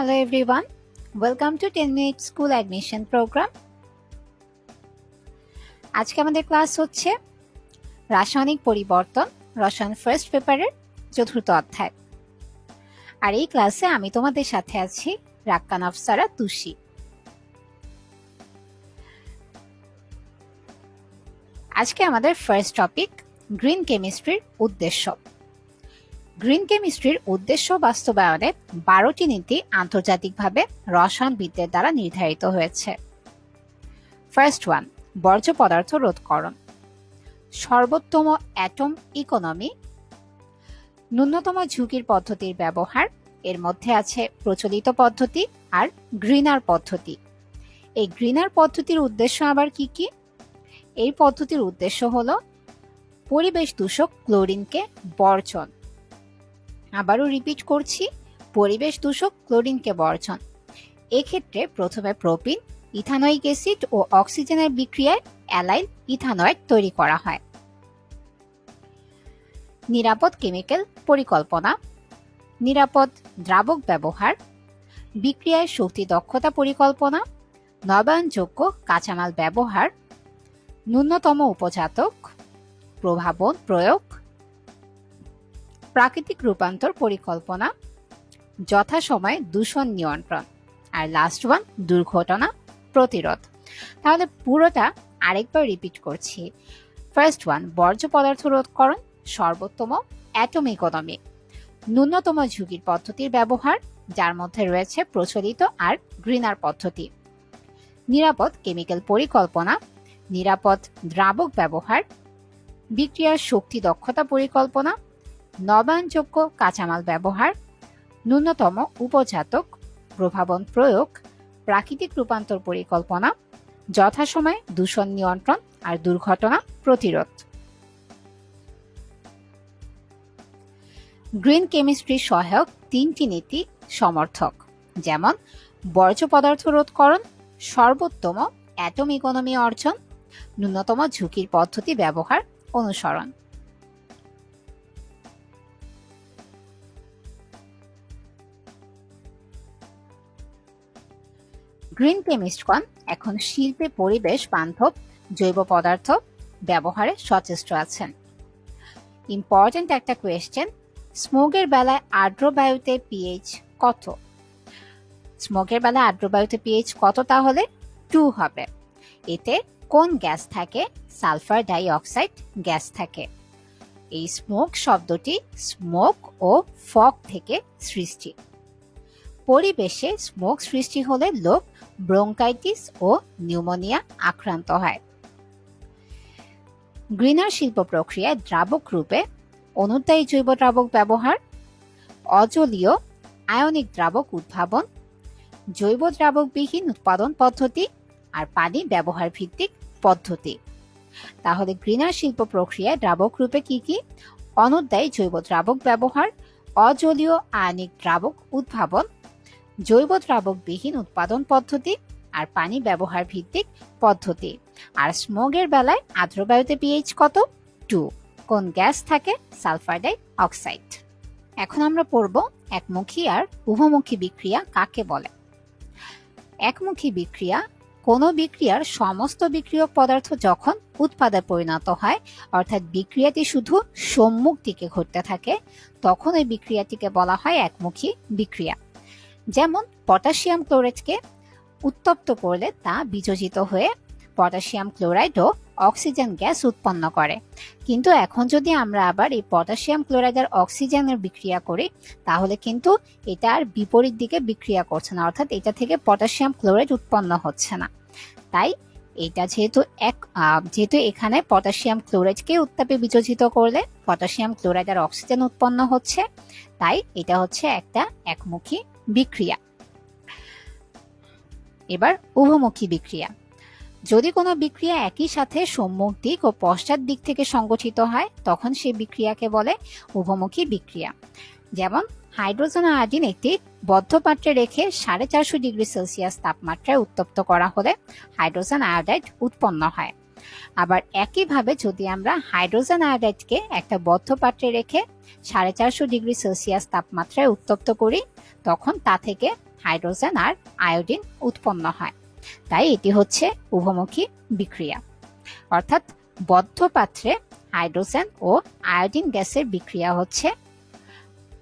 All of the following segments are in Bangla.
Hello everyone, welcome to 10 Minute School Admission Program. আজকে আমাদের ক্লাস হচ্ছে রাসায়নিক পরিবর্তন রসায়ন ফার্স্ট পেপারের চতুর্থ অধ্যায়। আর এই ক্লাসে আমি তোমাদের সাথে আছি রাক্কান আফসারা তুষি। আজকে আমাদের ফার্স্ট টপিক গ্রিন কেমিস্ট্রির উদ্দেশ্য। গ্রিন কেমিস্ট্রির উদ্দেশ্য বাস্তবায়নে 12টি নীতি আন্তর্জাতিকভাবে রসায়নবিদদের দ্বারা নির্ধারিত হয়েছে। ফার্স্ট ওয়ান, বর্জ্য পদার্থ রোধকরণ। সর্বোত্তম অ্যাটম ইকোনমি, ন্যূনতম ঝুঁকির পদ্ধতির ব্যবহার। এর মধ্যে আছে প্রচলিত পদ্ধতি আর গ্রিনার পদ্ধতি। এই গ্রিনার পদ্ধতির উদ্দেশ্য আবার কি কি? এই পদ্ধতির উদ্দেশ্য হলো পরিবেশ দূষক ক্লোরিনকে বর্জন। আবারও রিপিট করছি, পরিবেশ দূষক ক্লোরিনকে বর্জন। এক্ষেত্রে প্রথমে প্রোপিন, ইথানোয়িক অ্যাসিড ও অক্সিজেনের বিক্রিয়ায় অ্যালাইল ইথানয়েড তৈরি করা হয়। নিরাপদ কেমিক্যাল পরিকল্পনা, নিরাপদ দ্রাবক ব্যবহার, বিক্রিয়ায় শক্তি দক্ষতা পরিকল্পনা, নবায়নযোগ্য কাঁচামাল ব্যবহার, ন্যূনতম উপজাতক, প্রভাবন প্রয়োগ, প্রাকৃতিক রূপান্তর পরিকল্পনা, যথাসময়ে দূষণ নিয়ন্ত্রণ, আর লাস্ট ওয়ান দুর্ঘটনা প্রতিরোধ। তাহলে পুরোটা আরেকবার রিপিট করছি। ফার্স্ট ওয়ান, বর্জ্য পদার্থ রোধকরণ। সর্বোত্তম অ্যাটম ইকোনমি, ন্যূনতম ঝুঁকির পদ্ধতির ব্যবহার, যার মধ্যে রয়েছে প্রচলিত আর গ্রিনার পদ্ধতি। নিরাপদ কেমিক্যাল পরিকল্পনা, নিরাপদ দ্রাবক ব্যবহার, বিক্রিয়ার শক্তি দক্ষতা পরিকল্পনা, নবায়নযোগ্য কাঁচামাল ব্যবহার, ন্যূনতম উপজাতক, প্রভাবন প্রয়োগ, প্রাকৃতিক রূপান্তর পরিকল্পনা, যথাসময়ে দূষণ নিয়ন্ত্রণ আর দুর্ঘটনা প্রতিরোধ। গ্রিন কেমিস্ট্রি সহায়ক 3টি নীতি সমর্থক, যেমন বর্জ্য পদার্থ রোধকরণ, সর্বোত্তম অ্যাটম ইকোনমি অর্জন, ন্যূনতম ঝুঁকির পদ্ধতি ব্যবহার অনুসরণ। গ্রিন কেমিস্টগণ এখন শিল্পে পরিবেশ বান্ধব জৈব পদার্থ ব্যবহারে সচেষ্ট আছেন। ইম্পর্টেন্ট একটা কোয়েশ্চেন, স্মোকের বেলায় আর্দ্র বায়ুতে পিএইচ কত? স্মোকের বেলায় আর্দ্র বায়ুতে পিএইচ কত? তাহলে 2 হবে। এতে কোন গ্যাস থাকে? সালফার ডাই অক্সাইড গ্যাস থাকে। এই স্মোক শব্দটি স্মোক ও ফগ থেকে সৃষ্টি। পরিবেশে স্মোক সৃষ্টি হলে লোক ব্রঙ্কাইটিস ও নিউমোনিয়া আক্রান্ত হয়। গ্রিনার শিল্প প্রক্রিয়ায় দ্রাবক রূপে অনুদ্বায়ী জৈব দ্রাবক ব্যবহার, অজলীয় আয়নিক দ্রাবক উদ্ভাবন, জৈব দ্রাবকবিহীন উৎপাদন পদ্ধতি আর পানি ব্যবহার ভিত্তিক পদ্ধতি। তাহলে গ্রিনার শিল্প প্রক্রিয়ায় দ্রাবক রূপে কি কি? অনুদ্বায়ী জৈব দ্রাবক ব্যবহার, অজলীয় আয়নিক দ্রাবক উদ্ভাবন, জৈব দ্রাবকবিহীন উৎপাদন পদ্ধতি আর পানি ব্যবহার ভিত্তিক পদ্ধতি। আর স্মোকের বেলায় আর্দ্র বায়ুতে পিএইচ কত? 2। কোন গ্যাস থাকে? Sulphur die oxide. এখন আমরা পড়ব একমুখী আর উভমুখী বিক্রিয়া কাকে বলে। একমুখী বিক্রিয়া কোনো বিক্রিয়ার সমস্ত বিক্রিয়ক পদার্থ যখন উৎপাদে পরিণত হয়, অর্থাৎ বিক্রিয়াটি শুধু সম্মুখ দিকে ঘটতে থাকে, তখন এই বিক্রিয়াটিকে বলা হয় একমুখী বিক্রিয়া। যেমন পটাশিয়াম ক্লোরাইডকে উত্তপ্ত করলে তা বিযোজিত হয়ে পটাশিয়াম ক্লোরাইড ও অক্সিজেন গ্যাস উৎপন্ন করে। কিন্তু এখন যদি আমরা আবার এই পটাশিয়াম ক্লোরাইড আর অক্সিজেনের বিক্রিয়া করি, তাহলে কিন্তু এটা আর বিপরীত দিকে বিক্রিয়া করছে না, অর্থাৎ এটা থেকে পটাশিয়াম ক্লোরাইড উৎপন্ন হচ্ছে না। তাই এটা যেহেতু এখানে পটাশিয়াম ক্লোরাইডকে উত্তাপে বিযোজিত করলে পটাশিয়াম ক্লোরাইড আর অক্সিজেন উৎপন্ন হচ্ছে, তাই এটা হচ্ছে একটা একমুখী বিক্রিয়া। এবার উভমুখী বিক্রিয়া। যদি কোনো বিক্রিয়া একই সাথে সম্মুখ দিক ও পশ্চাৎ দিক থেকে সংগঠিত হয়, তখন সেই বিক্রিয়াকে বলে উভমুখী বিক্রিয়া। যেমন হাইড্রোজেন আয়োডিন একটি বদ্ধ পাত্রে রেখে 450 ডিগ্রি সেলসিয়াস তাপমাত্রায় উত্তপ্ত করা হলে হাইড্রোজেন আয়োডাইড উৎপন্ন হয়। আবার একইভাবে যদি আমরা হাইড্রোজেন আয়োডাইডকে একটা বদ্ধ পাত্রে রেখে 450 ডিগ্রি সেলসিয়াস তাপমাত্রায় উত্তপ্ত করি, তখন তা থেকে হাইড্রোজেন আর আয়োডিন উৎপন্ন হয়। তাই এটি হচ্ছে উভমুখী বিক্রিয়া। অর্থাৎ বদ্ধ পাত্রে হাইড্রোজেন ও আয়োডিন গ্যাসের বিক্রিয়া হচ্ছে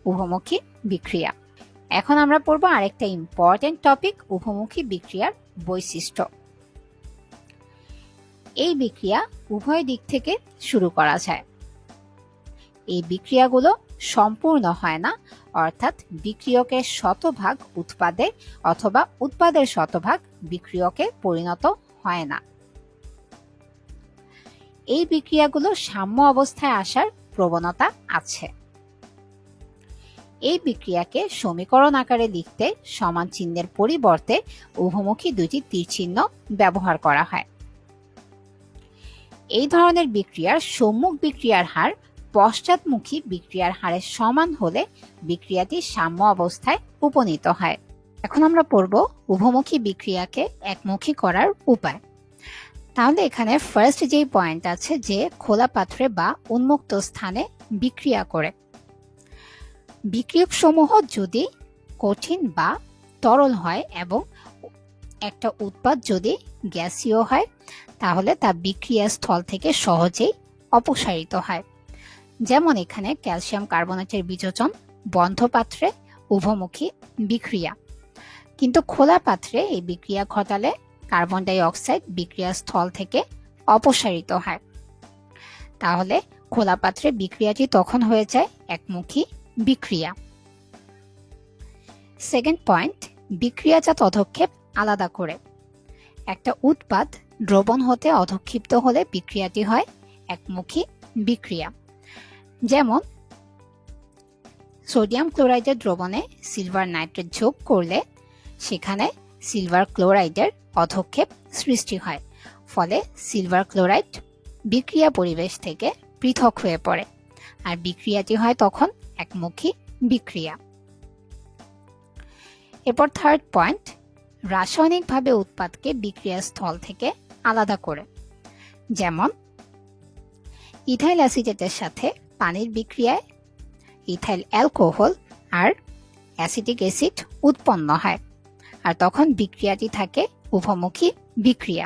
উভমুখী বিক্রিয়া। এখন আমরা পড়ব আরেকটা ইম্পর্টেন্ট টপিক, উভমুখী বিক্রিয়ার বৈশিষ্ট্য। এই বিক্রিয়া উভয় দিক থেকে শুরু করা যায়। এই বিক্রিয়াগুলো সম্পূর্ণ হয় না, অর্থাৎ বিক্রিয়কের শতভাগ উৎপাদে অথবা উৎপাদের শতভাগ বিক্রিয়কে পরিণত হয় না। এই বিক্রিয়াগুলো সাম্য অবস্থায় আসার প্রবণতা আছে। এই বিক্রিয়াকে সমীকরণ আকারে লিখতে সমান চিহ্নের পরিবর্তে উভমুখী দুটি তীর চিহ্ন ব্যবহার করা হয়। এই ধরনের বিক্রিয়ার সম্মুখ বিক্রিয়ার হার পশ্চাৎমুখী বিক্রিয়ার হারের সমান হলে বিক্রিয়াটি সাম্য অবস্থায় উপনীত হয়। এখন আমরা পড়ব উভমুখী বিক্রিয়াকে একমুখী করার উপায়। তাহলে এখানে ফার্স্ট যেই পয়েন্ট আছে যে খোলা পাত্রে বা উন্মুক্ত স্থানে বিক্রিয়া করে। বিক্রিয়ক সমূহ যদি কঠিন বা তরল হয় এবং একটা উৎপাদ যদি গ্যাসীয় হয় তাহলে তা বিক্রিয়া স্থল থেকে সহজেই অপসারিত হয়। যেমন এখানে ক্যালসিয়াম কার্বনেটের বিযোজন বন্ধ পাত্রে উভমুখী বিক্রিয়া, কিন্তু খোলা পাত্রে এই বিক্রিয়া ঘটালে কার্বন ডাই অক্সাইড বিক্রিয়া স্থল থেকে অপসারিত হয়। তাহলে খোলা পাত্রে বিক্রিয়াটি তখন হয়ে যায় একমুখী বিক্রিয়া। সেকেন্ড পয়েন্ট, বিক্রিয়াজাত অধক্ষেপ আলাদা করে। একটা উৎপাদ দ্রবণ হতে অধক্ষিপ্ত হলে বিক্রিয়াটি হয় একমুখী বিক্রিয়া। যেমন সোডিয়াম ক্লোরাইডের দ্রবণে সিলভার নাইট্রেট যোগ করলে সেখানে সিলভার ক্লোরাইডের অধক্ষেপ সৃষ্টি হয়, ফলে সিলভার ক্লোরাইড বিক্রিয়া পরিবেশ থেকে পৃথক হয়ে পড়ে আর বিক্রিয়াটি হয় তখন একমুখী বিক্রিয়া। এরপর থার্ড পয়েন্ট, রাসায়নিকভাবে উৎপাদকে বিক্রিয়া স্থল থেকে আলাদা করে। যেমন ইথাইল অ্যাসিটেটের সাথে পানির বিক্রিয়ায় ইথাইল অ্যালকোহল আর অ্যাসিটিক অ্যাসিড উৎপন্ন হয় আর তখন বিক্রিয়াটি থাকে উভমুখী বিক্রিয়া।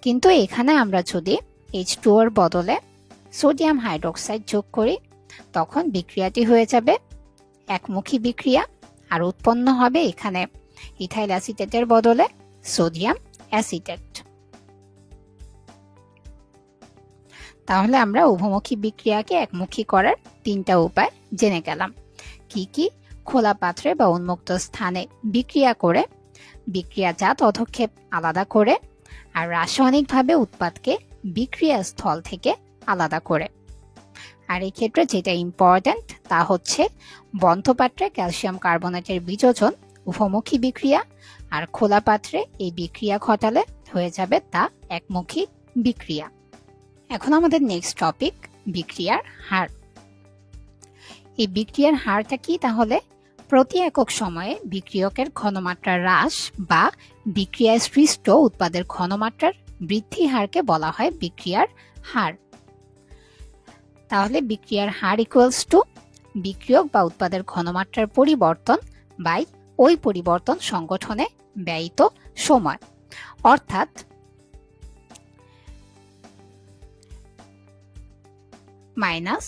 কিন্তু এখানে আমরা যদি H2O এর বদলে সোডিয়াম হাইড্রোক্সাইড যোগ করি তখন বিক্রিয়াটি হয়ে যাবে একমুখী বিক্রিয়া আর উৎপন্ন হবে এখানে ইথাইল অ্যাসিটেটের বদলে সোডিয়াম অ্যাসিটেট। তাহলে আমরা উভমুখী বিক্রিয়াকে একমুখী করার তিনটা উপায় জেনে গেলাম। কি কি? খোলা পাত্রে বা উন্মুক্ত স্থানে বিক্রিয়া করে, বিক্রিয়াজাত অধক্ষেপ আলাদা করে, আর রাসায়নিকভাবে উৎপাদকে বিক্রিয়া স্থল থেকে আলাদা করে। আর এই ক্ষেত্রে যেটা ইম্পর্ট্যান্ট তা হচ্ছে বন্ধ পাত্রে ক্যালসিয়াম কার্বনেটের বিযোজন উভমুখী বিক্রিয়া আর খোলা পাত্রে এই বিক্রিয়া ঘটালে হয়ে যাবে তা একমুখী বিক্রিয়া। এখন আমাদের নেক্সট টপিক, বিক্রিয়ার হার। এই বিক্রিয়ার হারটা কি? তাহলে প্রতি একক সময়ে বিক্রিয়কের ঘনমাত্রার হ্রাস বা বিক্রিয়ায় সৃষ্ট উৎপাদের ঘনমাত্রার বৃদ্ধি হারকে বলা হয় বিক্রিয়ার হার। তাহলে বিক্রিয়ার হার ইকুয়ালস টু বিক্রিয়ক বা উৎপাদের ঘনমাত্রার পরিবর্তন বাই ওই পরিবর্তন সংগঠনে ব্যয়িত সময়, অর্থাৎ মাইনাস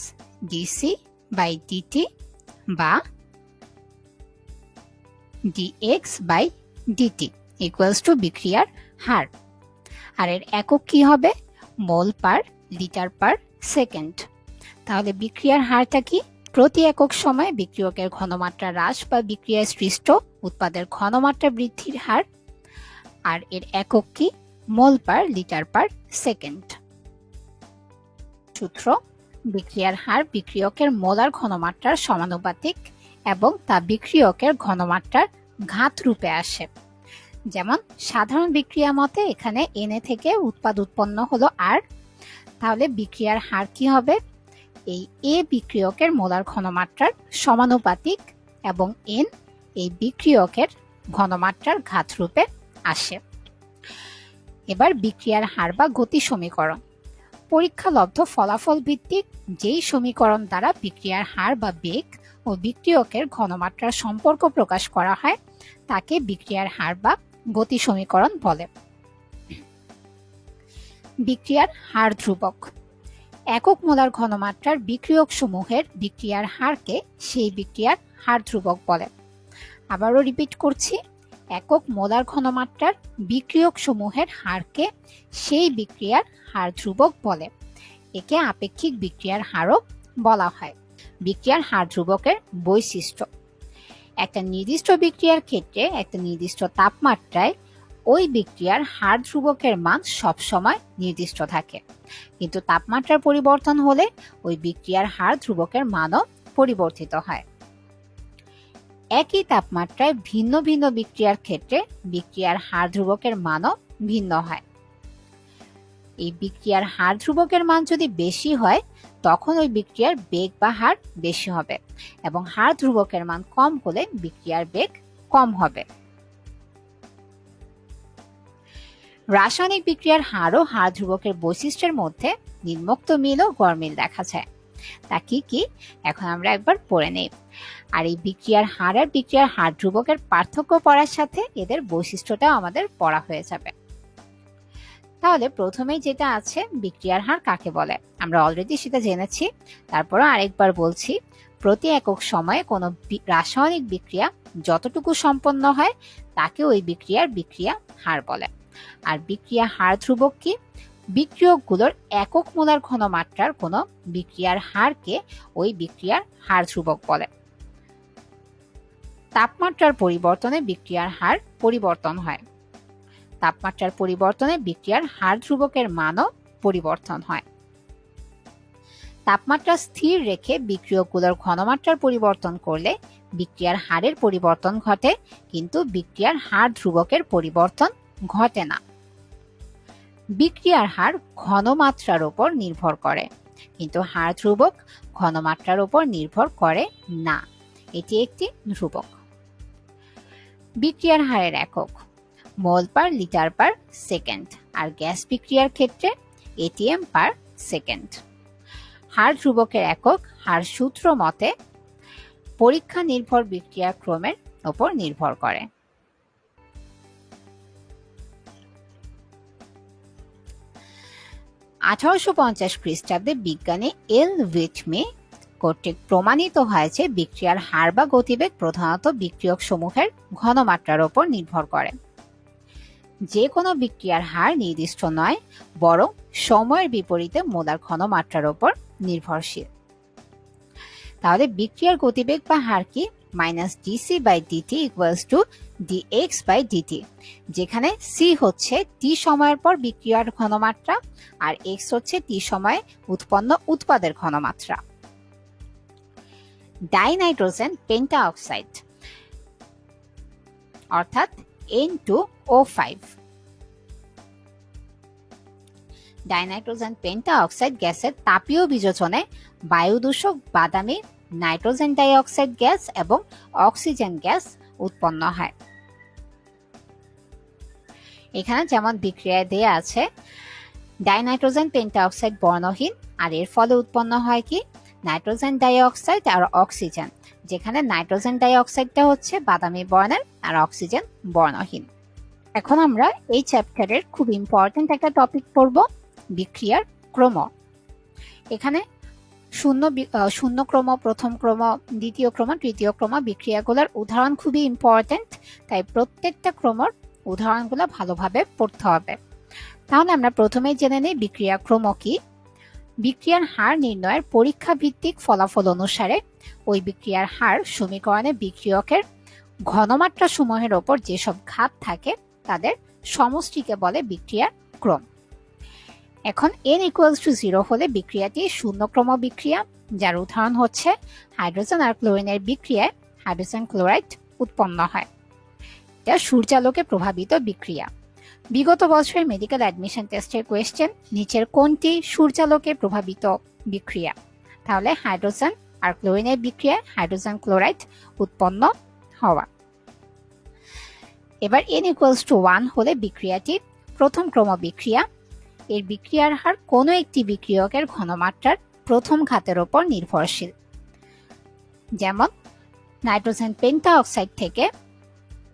ডিসি বাই ডিটি বা dx by dt equals to বিক্রিয়ার হার। আর এর একক কি হবে? Mole per litre per second. তাহলে বিক্রিয়ার হারটা কি? প্রতি একক সময় বিক্রিয়কের ঘনমাত্রা হ্রাস বা বিক্রিয়ায় সৃষ্ট উৎপাদের ঘনমাত্রা বৃদ্ধির হার। আর এর একক কি? মোল পার লিটার পার সেকেন্ড। সূত্র: বিক্রিয়ার হার বিক্রিয়কের মোলার ঘনমাত্রার সমানুপাতিক এবং তা বিক্রিয়কের ঘনমাত্রার ঘাত রূপে আসে। যেমন সাধারণ বিক্রিয়া মতে এখানে Na থেকে উৎপাদ উৎপন্ন হলো আর, তাহলে বিক্রিয়ার হার কি হবে? এই এ বিক্রিয়কের মোলার ঘনমাত্রার সমানুপাতিক এবং এন এই বিক্রিয়কের ঘনমাত্রার ঘাত রূপে আসে। এবার বিক্রিয়ার হার বা গতি সমীকরণ। পরীক্ষালব্ধ ফলাফল ভিত্তিক যেই সমীকরণ দ্বারা বিক্রিয়ার হার বা বেগ ও বিক্রিয়কের ঘনমাত্রার সম্পর্ক প্রকাশ করা হয় তাকে বিক্রিয়ার হার বা গতি সমীকরণ বলে। বিক্রিয়ার হার ধ্রুবক। একক মোলার ঘনমাত্রার বিক্রিয়ক সমূহের বিক্রিয়ার হারকে সেই বিক্রিয়ার হার ধ্রুবক বলে। আবারও রিপিট করছি, একক মোলার ঘনমাত্রার বিক্রিয়ক সমূহের হারকে সেই বিক্রিয়ার হার ধ্রুবক বলে। একে আপেক্ষিক বিক্রিয়ার হারও বলা হয়। বিক্রিয়ার হার ধ্রুবকের বৈশিষ্ট্য। একটা নির্দিষ্ট বিক্রিয়ার ক্ষেত্রে একটা নির্দিষ্ট তাপমাত্রায় ওই বিক্রিয়ার হার ধ্রুবকের মান সবসময় নির্দিষ্ট থাকে, কিন্তু তাপমাত্রার পরিবর্তন হলে ওই বিক্রিয়ার হার ধ্রুবকের মানও পরিবর্তিত হয়। একই তাপমাত্রায় ভিন্ন ভিন্ন বিক্রিয়ার ক্ষেত্রে বিক্রিয়ার হার ধ্রুবকের মানও ভিন্ন হয়। এই বিক্রিয়ার হার ধ্রুবকের মান যদি বেশি হয় তখন ওই বিক্রিয়ার বেগ বা হার বেশি হবে, এবং হার ধ্রুবকের মান কম হলে বিক্রিয়ার বেগ কম হবে। রাসায়নিক বিক্রিয়ার হার ও হার ধ্রুবকের বৈশিষ্ট্যের মধ্যে নিম্নোক্ত মিল ও গড়মিল দেখা যায়। তা কি কি এখন আমরা একবার পড়ে নেই। আর এই বিক্রিয়ার হার আর বিক্রিয়ার হার ধ্রুবকের পার্থক্য পড়ার সাথে এদের বৈশিষ্ট্যটাও আমাদের পড়া হয়ে যাবে। তাহলে প্রথমেই যেটা আছে, বিক্রিয়ার হার কাকে বলে আমরা অলরেডি সেটা জেনেছি, তারপরও আরেকবার বলছি। প্রতি একক সময়ে কোনো রাসায়নিক বিক্রিয়া যতটুকু সম্পন্ন হয় তাকে ওই বিক্রিয়ার বিক্রিয়া হার বলে। আর বিক্রিয়া হার ধ্রুবক কি? বিক্রিয়কগুলোর একক মোলার ঘনমাত্রার কোনো বিক্রিয়ার হারকে ওই বিক্রিয়ার হার ধ্রুবক বলে। তাপমাত্রার পরিবর্তনে বিক্রিয়ার হার পরিবর্তন হয়। তাপমাত্রার পরিবর্তনে বিক্রিয়ার হার ধ্রুবকের মানও পরিবর্তন হয়। তাপমাত্রা স্থির রেখে বিক্রিয়কগুলোর ঘনমাত্রার পরিবর্তন করলে বিক্রিয়ার হারের পরিবর্তন ঘটে, কিন্তু বিক্রিয়ার হার ধ্রুবকের পরিবর্তন ঘটে না। বিক্রিয়ার হার ঘনমাত্রার উপর নির্ভর করে, কিন্তু হার ধ্রুবক ঘনমাত্রার উপর নির্ভর করে না। এটি একটি ধ্রুবক। বিক্রিয়ার হারের একক মোল পার লিটার পার সেকেন্ড, আর গ্যাস বিক্রিয়ার ক্ষেত্রে এটিএম পার সেকেন্ড। হার ধ্রুবকের একক হার সূত্র মতে পরীক্ষা নির্ভর বিক্রিয়া ক্রমের উপর নির্ভর করে। 1850 খ্রিস্টাব্দে বিজ্ঞানী এল উইটমি কর্তৃক প্রমাণিত হয়েছে বিক্রিয়ার হার বা গতিবেগ প্রধানত বিক্রিয়ক সমূহের ঘনমাত্রার উপর নির্ভর করে। যে কোনো বিক্রিয়ার হার নির্দিষ্ট নয়, বরং সময়ের বিপরীতে মোলার ঘনমাত্রার উপর নির্ভরশীল। তাহলে বিক্রিয়ার গতিবেগ বা হার কি? -dc/dt = dx/dt, যেখানে c হচ্ছে t সময়ের পর বিক্রিয়ার ঘনমাত্রা আর x হচ্ছে t সময়ে উৎপন্ন উৎপাদের ঘনমাত্রা। ডাইনাইট্রোজেন পেন্টাঅক্সাইড অর্থাৎ N2O5। ডাইনাইট্রোজেন পেন্টাঅক্সাইড গ্যাসের তাপীয় বিযোজনে বায়ু দূষক বাদামি নাইট্রোজেন ডাই অক্সাইড গ্যাস এবং অক্সিজেন গ্যাস উৎপন্ন হয়। এখানে যেমন বিক্রিয়ায় দেয়া আছে, ডাইনাইট্রোজেন পেন্টাঅক্সাইড বর্ণহীন, আর এর ফলে উৎপন্ন হয় কি? নাইট্রোজেন ডাই অক্সাইড আর অক্সিজেন, যেখানে নাইট্রোজেন ডাই অক্সাইডটা হচ্ছে বাদামি বর্ণের আর অক্সিজেন বর্ণহীন। এখন আমরা এই চ্যাপ্টারের খুব ইম্পর্টেন্ট একটা টপিক পড়ব, বিক্রিয়ার ক্রম। এখানে শূন্য ক্রম, প্রথম ক্রম, দ্বিতীয় ক্রম, তৃতীয় ক্রম বিক্রিয়াগুলোর উদাহরণ খুবই ইম্পর্টেন্ট, তাই প্রত্যেকটা ক্রমর উদাহরণগুলো ভালোভাবে পড়তে হবে। তাহলে আমরা প্রথমেই জেনে নিই বিক্রিয়া ক্রম কি। বিক্রিয়ার হার নির্ণয়ের পরীক্ষা ভিত্তিক ফলাফল অনুসারে ওই বিক্রিয়ার হার সমীকরণে বিক্রিয়কের ঘনমাত্রা সমূহের ওপর যেসব ঘাত থাকে তাদের সমষ্টিকে বলে বিক্রিয়ার ক্রম। এখন n = 0 হলে বিক্রিয়াটি শূন্যক্রম বিক্রিয়া, যার উদাহরণ হচ্ছে হাইড্রোজেন আর ক্লোরিনের বিক্রিয়ায় হাইড্রোজেন ক্লোরাইড উৎপন্ন হয়। এটা সূর্যালোকে প্রভাবিত বিক্রিয়া। বিগত বছরের মেডিকেল অ্যাডমিশন টেস্টের কোয়েশ্চেন, নিচের কোনটি সূর্যালোকে প্রভাবিত বিক্রিয়া? তাহলে হাইড্রোজেন আর ক্লোরিনের বিক্রিয়ায় হাইড্রোজেন ক্লোরাইড উৎপন্ন হওয়া। এবার n = 1 হলে বিক্রিয়াটি প্রথম ক্রম বিক্রিয়া। এর বিক্রিয়ার হার কোনো একটি বিক্রিয়কের ঘনমাত্রার প্রথম ঘাতের উপর নির্ভরশীল। যেমন নাইট্রোজেন পেন্টাঅক্সাইড থেকে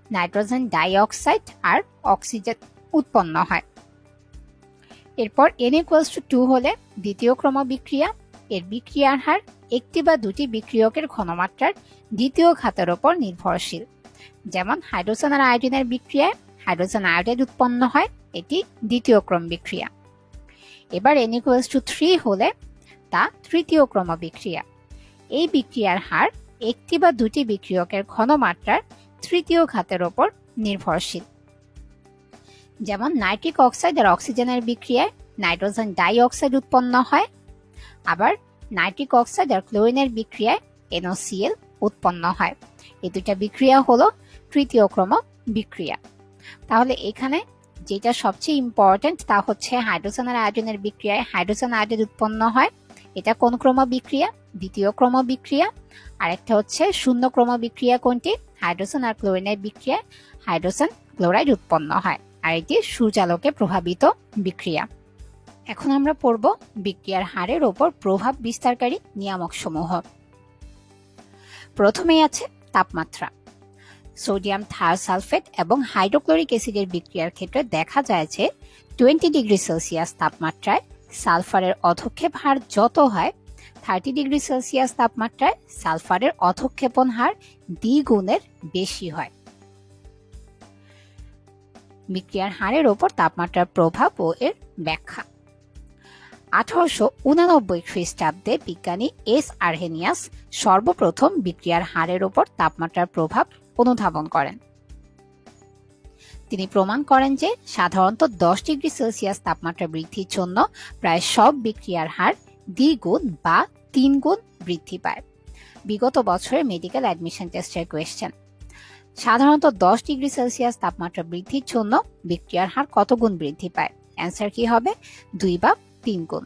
নাইট্রোজেন ডাইঅক্সাইড আর অক্সিজেন উৎপন্ন হয়। এরপর N=2 হলে দ্বিতীয় ক্রম বিক্রিয়া। এর বিক্রিয়ার হার একটি বা দুটি বিক্রিয়কের ঘনমাত্রার দ্বিতীয় ঘাতের উপর নির্ভরশীল। যেমন হাইড্রোজেন আর আয়োডিনের বিক্রিয়ায় হাইড্রোজেন আয়োডাইড উৎপন্ন হয়, এটি দ্বিতীয় ক্রম বিক্রিয়া। এবার N=3 হলে তা তৃতীয় ক্রম বিক্রিয়া। এই বিক্রিয়ার হার একটি বা দুটি বিক্রিয়কের ঘনমাত্রার তৃতীয় ঘাতের উপর নির্ভরশীল। যেমন নাইট্রিক অক্সাইড আর অক্সিজেনের বিক্রিয়ায় নাইট্রোজেন ডাইঅক্সাইড উৎপন্ন হয়, আবার নাইট্রিক অক্সাইড আর ক্লোরিনের বিক্রিয়ায় NaCl উৎপন্ন হয়। এই দুইটা বিক্রিয়া হলো তৃতীয় ক্রম বিক্রিয়া। তাহলে এখানে যেটা সবচেয়ে ইম্পর্টেন্ট তা হচ্ছে হাইড্রোজেন আর আয়োডিনের বিক্রিয়ায় হাইড্রোজেন আয়োডাইড উৎপন্ন হয়, এটা কোন ক্রম বিক্রিয়া? দ্বিতীয় ক্রম বিক্রিয়া। আর একটা হচ্ছে শূন্য ক্রম বিক্রিয়া কোনটি? হাইড্রোজেন আর ক্লোরিনের বিক্রিয়ায় হাইড্রোজেন ক্লোরাইড উৎপন্ন হয়, আর এটি সূর্যালোকে প্রভাবিত বিক্রিয়া। এখন আমরা পড়ব বিক্রিয়ার হারের উপর প্রভাব বিস্তারকারী নিয়ামক সমূহ। প্রথমেই আছে তাপমাত্রা। সোডিয়াম থায়োসালফেট এবং হাইড্রোক্লোরিক অ্যাসিডের বিক্রিয়ার ক্ষেত্রে দেখা যায় যে 20 ডিগ্রি সেলসিয়াস তাপমাত্রায় সালফারের অধঃক্ষেপ হার যত হয়, 30 ডিগ্রি সেলসিয়াস তাপমাত্রায় সালফারের অধঃক্ষেপণ হার দ্বিগুণের বেশি হয়। বিক্রিয়ার হারের উপর তাপমাত্রার প্রভাব ও এর ব্যাখ্যা। 1889 খ্রিস্টাব্দে বিজ্ঞানী এস আরহেনিয়াস সর্বপ্রথম বিক্রিয়ার হারের উপর তাপমাত্রার প্রভাব অনুধাবন করেন। তিনি প্রমাণ করেন যে সাধারণত 10 ডিগ্রি সেলসিয়াস তাপমাত্রা বৃদ্ধির জন্য প্রায় সব বিক্রিয়ার হার দ্বিগুণ বা 3 গুণ বৃদ্ধি পায়। বিগত বছরের মেডিকেল অ্যাডমিশন টেস্টের কোয়েশ্চেন, সাধারণত 10 ডিগ্রি সেলসিয়াস তাপমাত্রা বৃদ্ধির জন্য বিক্রিয়ার হার কত গুণ বৃদ্ধি পায়? অ্যান্সার কি হবে? 2 বা 3 গুণ।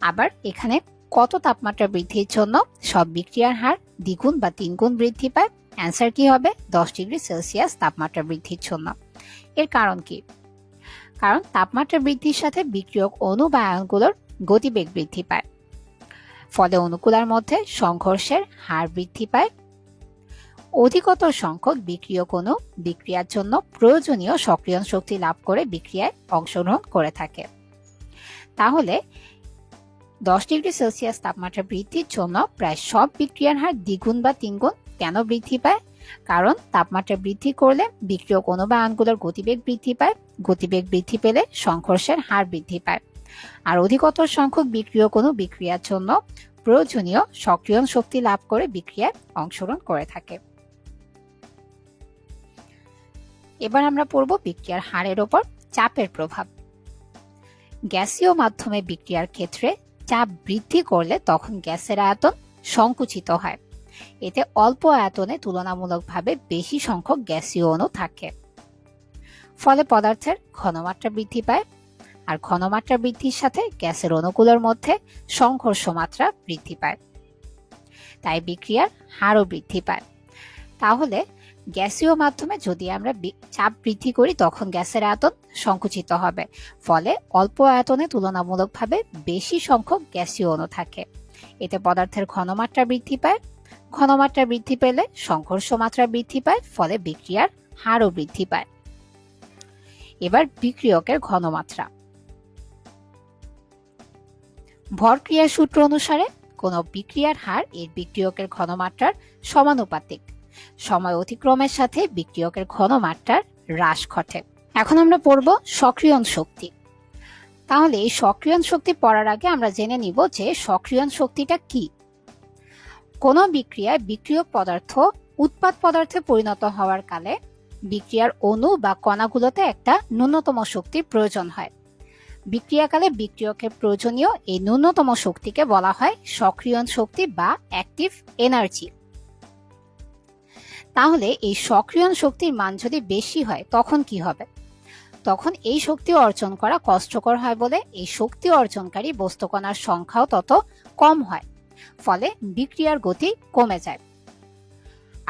আবার এখানে কত তাপমাত্রা বৃদ্ধির জন্য সব বিক্রিয়ার হার দ্বিগুণ বা 3 গুণ বৃদ্ধি পায়? অ্যান্সার কি হবে? 10 ডিগ্রি সেলসিয়াস তাপমাত্রা বৃদ্ধির জন্য। এর কারণ কি? কারণ তাপমাত্রা বৃদ্ধির সাথে বিক্রিয়ক অণু বা আয়নগুলোর গতিবেগ বৃদ্ধি পায়, ফলে অণুগুলোর মধ্যে সংঘর্ষের হার বৃদ্ধি পায়। অধিকতর সংখ্যক বিক্রিয়ক অণু বিক্রিয়ার জন্য প্রয়োজনীয় সক্রিয়ণ শক্তি লাভ করে বিক্রিয়ায় অংশগ্রহণ করে থাকে। তাহলে 10 ডিগ্রি সেলসিয়াস তাপমাত্রা বৃদ্ধির জন্য প্রায় সব বিক্রিয়ার হার দ্বিগুণ বা 3 গুণ কেন বৃদ্ধি পায়? কারণ তাপমাত্রা বৃদ্ধি করলে বিক্রিয়ক অণু বা আয়নগুলোর গতিবেগ বৃদ্ধি পায়, গতিবেগ বৃদ্ধি পেলে সংঘর্ষের হার বৃদ্ধি পায়, আর অধিকতর সংখ্যক বিক্রিয়ক অণু বিক্রিয়ার জন্য প্রয়োজনীয় সক্রিয়ণ শক্তি লাভ করে বিক্রিয়ায় অংশগ্রহণ করে থাকে। এবার আমরা পড়ব বিক্রিয়ার হারের উপর চাপের প্রভাব। গ্যাসীয় মাধ্যমে বিক্রিয়ার ক্ষেত্রে চাপ বৃদ্ধি করলে তখন গ্যাসের আয়তন সংকুচিত হয়। এতে অল্প আয়তনে তুলনামূলকভাবে বেশি সংখ্যক গ্যাসীয় অণু থাকে, ফলে পদার্থের ঘনমাত্রা বৃদ্ধি পায়, আর ঘনমাত্রা বৃদ্ধির সাথে গ্যাসের অণুগুলোর মধ্যে সংঘর্ষ মাত্রা বৃদ্ধি পায়, তাই বিক্রিয়ার হারও বৃদ্ধি পায়। তাহলে গ্যাসীয় মাধ্যমে যদি আমরা চাপ বৃদ্ধি করি তখন গ্যাসের আয়তন সংকুচিত হবে, ফলে অল্প আয়তনে তুলনামূলকভাবে বেশি সংখ্যক গ্যাসীয় অণু থাকে। এতে পদার্থের ঘনমাত্রা বৃদ্ধি পায়, ঘনমাত্রা বৃদ্ধি পেলে সংঘর্ষ মাত্রা বৃদ্ধি পায়, ফলে বিক্রিয়ার হারও বৃদ্ধি পায়। এবার বিক্রিয়কের ঘনমাত্রা। ভরক্রিয়ার সূত্র অনুসারে কোন বিক্রিয়ার হার এর বিক্রিয়কের ঘনমাত্রার সমানুপাতিক। সময় অতিক্রমের সাথে বিক্রিয়কের ঘনমাত্রার হ্রাস ঘটে। এখন আমরা পড়ব সক্রিয়ণ শক্তি। তাহলে এই সক্রিয়ণ শক্তি পড়ার আগে আমরা জেনে নিব যে সক্রিয়ণ শক্তিটা কি। কোন বিক্রিয়ায় বিক্রিয়ক পদার্থ উৎপাদ পদার্থে পরিণত হওয়ার কালে বিক্রিয়ার অণু বা কণাগুলোতে একটা ন্যূনতম শক্তির প্রয়োজন হয়। বিক্রিয়াকালে বিক্রিয়কের প্রয়োজনীয় এই ন্যূনতম শক্তিকে বলা হয় সক্রিয়ণ শক্তি বা অ্যাক্টিভ এনার্জি। তাহলে এই সক্রিয়ণ শক্তির মান যদি বেশি হয় তখন কি হবে? তখন এই শক্তি অর্জন করা কষ্টকর হয় বলে এই শক্তি অর্জনকারী বস্তুকণার সংখ্যাও তত কম হয়, ফলে বিক্রিয়ার গতি কমে যায়।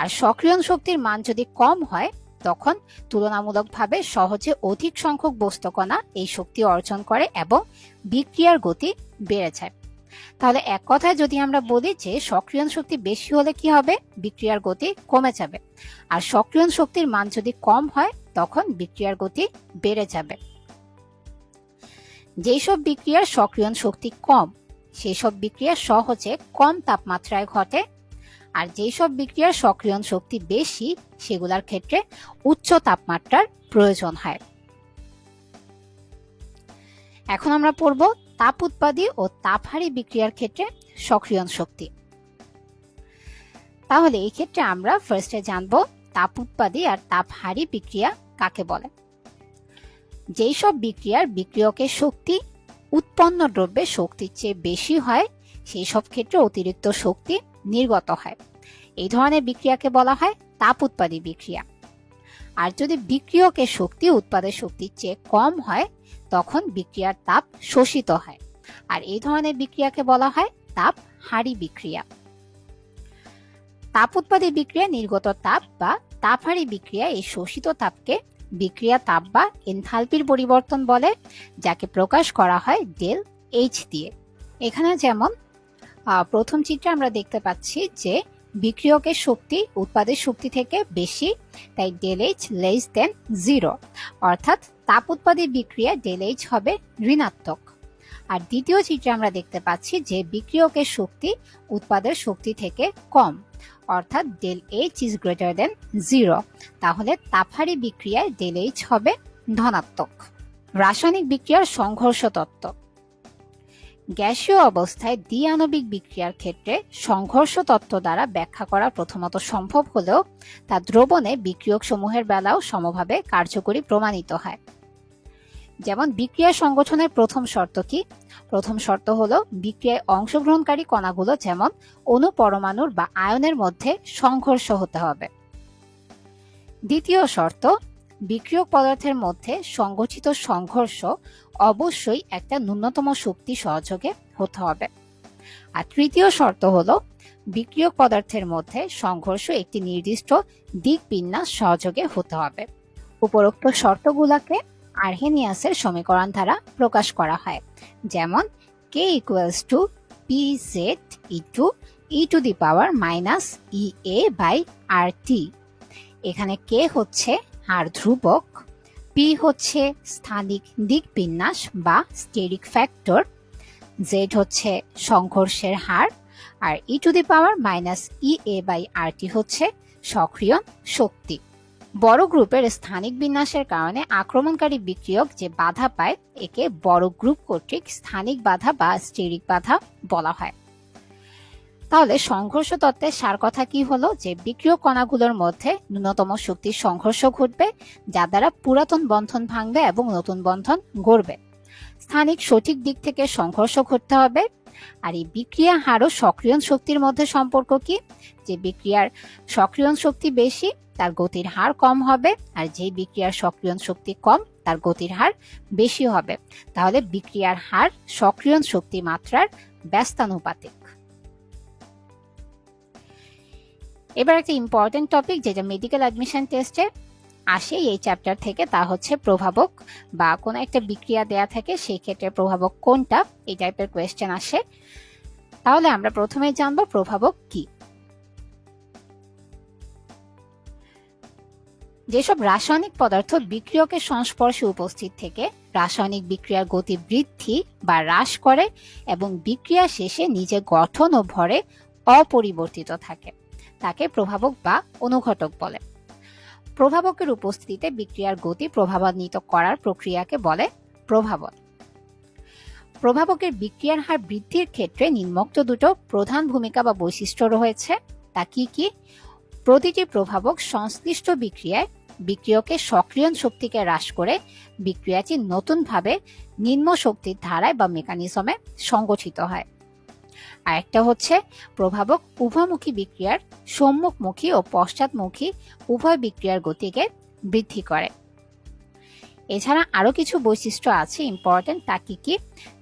আর সক্রিয়ণ শক্তির মান যদি কম হয় তখন তুলনামূলকভাবে সহজে অধিক সংখ্যক বস্তুকণা এই শক্তি অর্জন করে এবং বিক্রিয়ার গতি বেড়ে যায়। তাহলে এক কথায় যদি আমরা বলি যে সক্রিয়ণ শক্তি বেশি হলে কি হবে, বিক্রিয়ার গতি কমে যাবে, আর সক্রিয়ণ শক্তির মান যদি কম হয় তখন বিক্রিয়ার গতি বেড়ে যাবে। যেই সব বিক্রিয়ার সক্রিয়ণ শক্তি কম সেই সব বিক্রিয়া সহজে কম তাপমাত্রায় ঘটে, আর যেই সব বিক্রিয়ার সক্রিয়ণ শক্তি বেশি সেগুলোর ক্ষেত্রে উচ্চ তাপমাত্রার প্রয়োজন হয়। এখন আমরা পড়ব তাপ উৎপাদী ও তাপহারী বিক্রিয়ার ক্ষেত্রে সক্রিয়ণ শক্তি। তাহলে এই ক্ষেত্রে আমরা ফার্স্টে জানব তাপ উৎপাদী আর তাপহারী বিক্রিয়া কাকে বলে। যেই সব বিক্রিয়ার বিক্রিয়কের শক্তি উৎপন্ন দ্রব্যের শক্তির চেয়ে বেশি হয় সেই সব ক্ষেত্রে অতিরিক্ত শক্তি নির্গত হয়। এই ধরনের বিক্রিয়াকে বলা হয় তাপ উৎপাদী বিক্রিয়া। আর যদি বিক্রিয়কের শক্তি উৎপাদের শক্তির চেয়ে কম হয় তখন বিক্রিয়ার তাপ শোষিত হয়, আর এই ধরনের বিক্রিয়াকে বলা হয় তাপহারী বিক্রিয়া। তাপ উৎপাদী বিক্রিয়া নির্গত তাপ বা তাপহারী বিক্রিয়া এই শোষিত তাপকে বিক্রিয়া তাপ বা এনথালপির পরিবর্তন বলে, যাকে প্রকাশ করা হয় ডেল এইচ দিয়ে। এখানে যেমন প্রথম চিত্রে আমরা দেখতে পাচ্ছি যে বিক্রিয়কের শক্তি উৎপাদের শক্তি থেকে বেশি, তাই ডেল এইচ লেস দেন 0, অর্থাৎ তাপ উৎপাদী বিক্রিয়া ডেল এইচ হবে ঋণাত্মক। আর দ্বিতীয় চিত্রে আমরা দেখতে পাচ্ছি যে বিক্রিয়কের শক্তি উৎপাদের শক্তি থেকে কম, অর্থাৎ del H is greater than 0, তাহলে তাপহারী বিক্রিয়ায় ডেল এইচ হবে ধনাত্মক। রাসায়নিক বিক্রিয়ার সংঘর্ষ তত্ত্ব। গ্যাসীয় অবস্থায় দ্বিআণবিক বিক্রিয়ার ক্ষেত্রে সংঘর্ষ তত্ত্ব দ্বারা ব্যাখ্যা করা প্রথমত সম্ভব হলেও তা দ্রবণে বিক্রিয়ক সমূহের বেলাও সমভাবে কার্যকরী প্রমাণিত হয়। যেমন বিক্রিয়া সংগঠনের প্রথম শর্ত কি? প্রথম শর্ত হলো বিক্রিয়ায় অংশগ্রহণকারী কণাগুলো যেমন অণু পরমাণুর বা আয়নের মধ্যে সংঘর্ষ হতে হবে। দ্বিতীয় শর্ত, বিক্রিয়ক পদার্থের মধ্যে সংগঠিত সংঘর্ষ অবশ্যই একটা ন্যূনতম শক্তি সহযোগে হতে হবে। আর তৃতীয় শর্ত হলো বিক্রিয়ক পদার্থের মধ্যে সংঘর্ষ একটি নির্দিষ্ট দিক বিন্যাস সহযোগে হতে হবে। উপরোক্ত শর্তগুলোকে আর্হেনিয়াসের সমীকরণ দ্বারা প্রকাশ করা হয়, যেমন k equals to pz into e to the power minus ea by rt। এখানে k হচ্ছে হার ধ্রুবক, p হচ্ছে স্থানিক দিক বিন্যাস বা স্টেরিক ফ্যাক্টর, z হচ্ছে সংঘর্ষের হার, আর e to the power minus ea by rt হচ্ছে সক্রিয়ণ শক্তি। বড় গ্রুপের স্থানিক বিন্যাসের কারণে আক্রমণকারী বিক্রিয়ক যে বাধা পায় একে বড় গ্রুপ কর্তৃক স্থানিক বাধা বা স্টেরিক বাধা বলা হয়। তাহলে সংঘর্ষ তত্ত্বের সার কথা কি হলো যে বিক্রিয়ক কণাগুলোর মধ্যে ন্যূনতম শক্তির সংঘর্ষ ঘটবে, যা দ্বারা পুরাতন বন্ধন ভাঙবে এবং নতুন বন্ধন গড়বে। স্থানিক সঠিক দিক থেকে সংঘর্ষ ঘটতে হবে। আর এই বিক্রিয়া হার ও সক্রিয়ণ শক্তির মধ্যে সম্পর্ক কি? যে বিক্রিয়ার সক্রিয়ণ শক্তি বেশি তার গতির হার কম হবে, আর যে বিক্রিয়ার সক্রিয়ণ শক্তি কম তার গতির হার বেশি হবে। তাহলে বিক্রিয়ার হার সক্রিয়ণ শক্তি মাত্রার ব্যস্তানুপাতিক। এবার একটা ইম্পর্টেন্ট টপিক যেটা মেডিকেল অ্যাডমিশন টেস্টে আসে এই চ্যাপ্টার থেকে, তা হচ্ছে প্রভাবক। বা কোনো একটা বিক্রিয়া দেয়া থাকে সেই ক্ষেত্রে প্রভাবক কোনটা, এই টাইপের কোয়েশ্চেন আসে। তাহলে আমরা প্রথমে জানবো প্রভাবক কি। যেসব রাসায়নিক পদার্থ বিক্রিয়কের সংস্পর্শে উপস্থিত থেকে রাসায়নিক বিক্রিয়ার গতি বৃদ্ধি বা হ্রাস করে এবং বিক্রিয়া শেষে নিজের গঠন ও ভরে অপরিবর্তিত থাকে তাকে প্রভাবক বা অনুঘটক বলে। প্রভাবকের উপস্থিতিতে বিক্রিয়ার গতি প্রভাবান্বিত করার প্রক্রিয়াকে বলে প্রভাবন। প্রভাবকের বিক্রিয়ার হার বৃদ্ধির ক্ষেত্রে নিম্নোক্ত দুটো প্রধান ভূমিকা বা বৈশিষ্ট্য রয়েছে। তা কি কি? প্রতিটি প্রভাবক সংশ্লিষ্ট বিক্রিয়ায় বিক্রিয়কের সক্রিয়ণ শক্তিকে হ্রাস করে বিক্রিয়াটি নতুনভাবে নিম্ন শক্তির ধারায় বা মেকানিজমে সংগঠিত হয়। আর একটা হচ্ছে প্রভাবক উভয়মুখী বিক্রিয়ার সম্মুখমুখী ও পশ্চাৎমুখী উভয় বিক্রিয়ার গতিকে বৃদ্ধি করে। এছাড়া আরো কিছু বৈশিষ্ট্য আছে ইম্পর্টেন্ট। তা কি কি?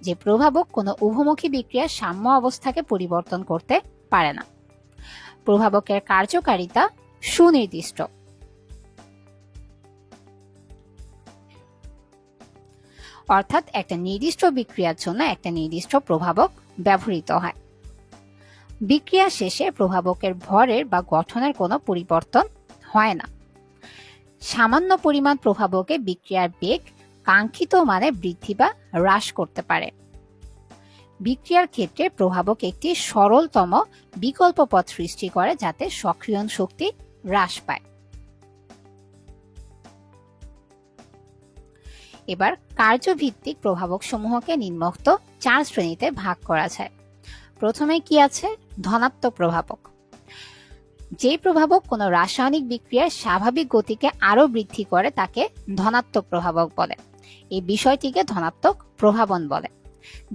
যে প্রভাবক কোনো উভয়মুখী বিক্রিয়ার সাম্য অবস্থাকে পরিবর্তন করতে পারে না। প্রভাবকের কার্যকারিতা সুনির্দিষ্ট। অর্থাৎ একটা নির্দিষ্ট বিক্রিয়ার জন্য একটা নির্দিষ্ট প্রভাবক ব্যবহৃত হয়। বিক্রিয়া শেষে প্রভাবকের ভরের বা গঠনের কোনো পরিবর্তন হয় না। সামান্য পরিমাণ প্রভাবকে বিক্রিয়ার বেগ কাঙ্ক্ষিত মানে বৃদ্ধি বা হ্রাস করতে পারে। বিক্রিয়ার ক্ষেত্রে প্রভাবক একটি সরলতম বিকল্প পথ সৃষ্টি করে যাতে সক্রিয়ণ শক্তি হ্রাস পায়। এবার কার্যভিত্তিক প্রভাবক সমূহকে নিম্নোক্ত 4 শ্রেণীতে ভাগ করা যায়। প্রথমে কি আছে? ধনাত্মক প্রভাবক। যে প্রভাবক কোনো রাসায়নিক বিক্রিয়ার স্বাভাবিক গতিকে আরো বৃদ্ধি করে তাকে ধনাত্মক প্রভাবক বলে। এই বিষয়টিকে ধনাত্মক প্রভাবন বলে।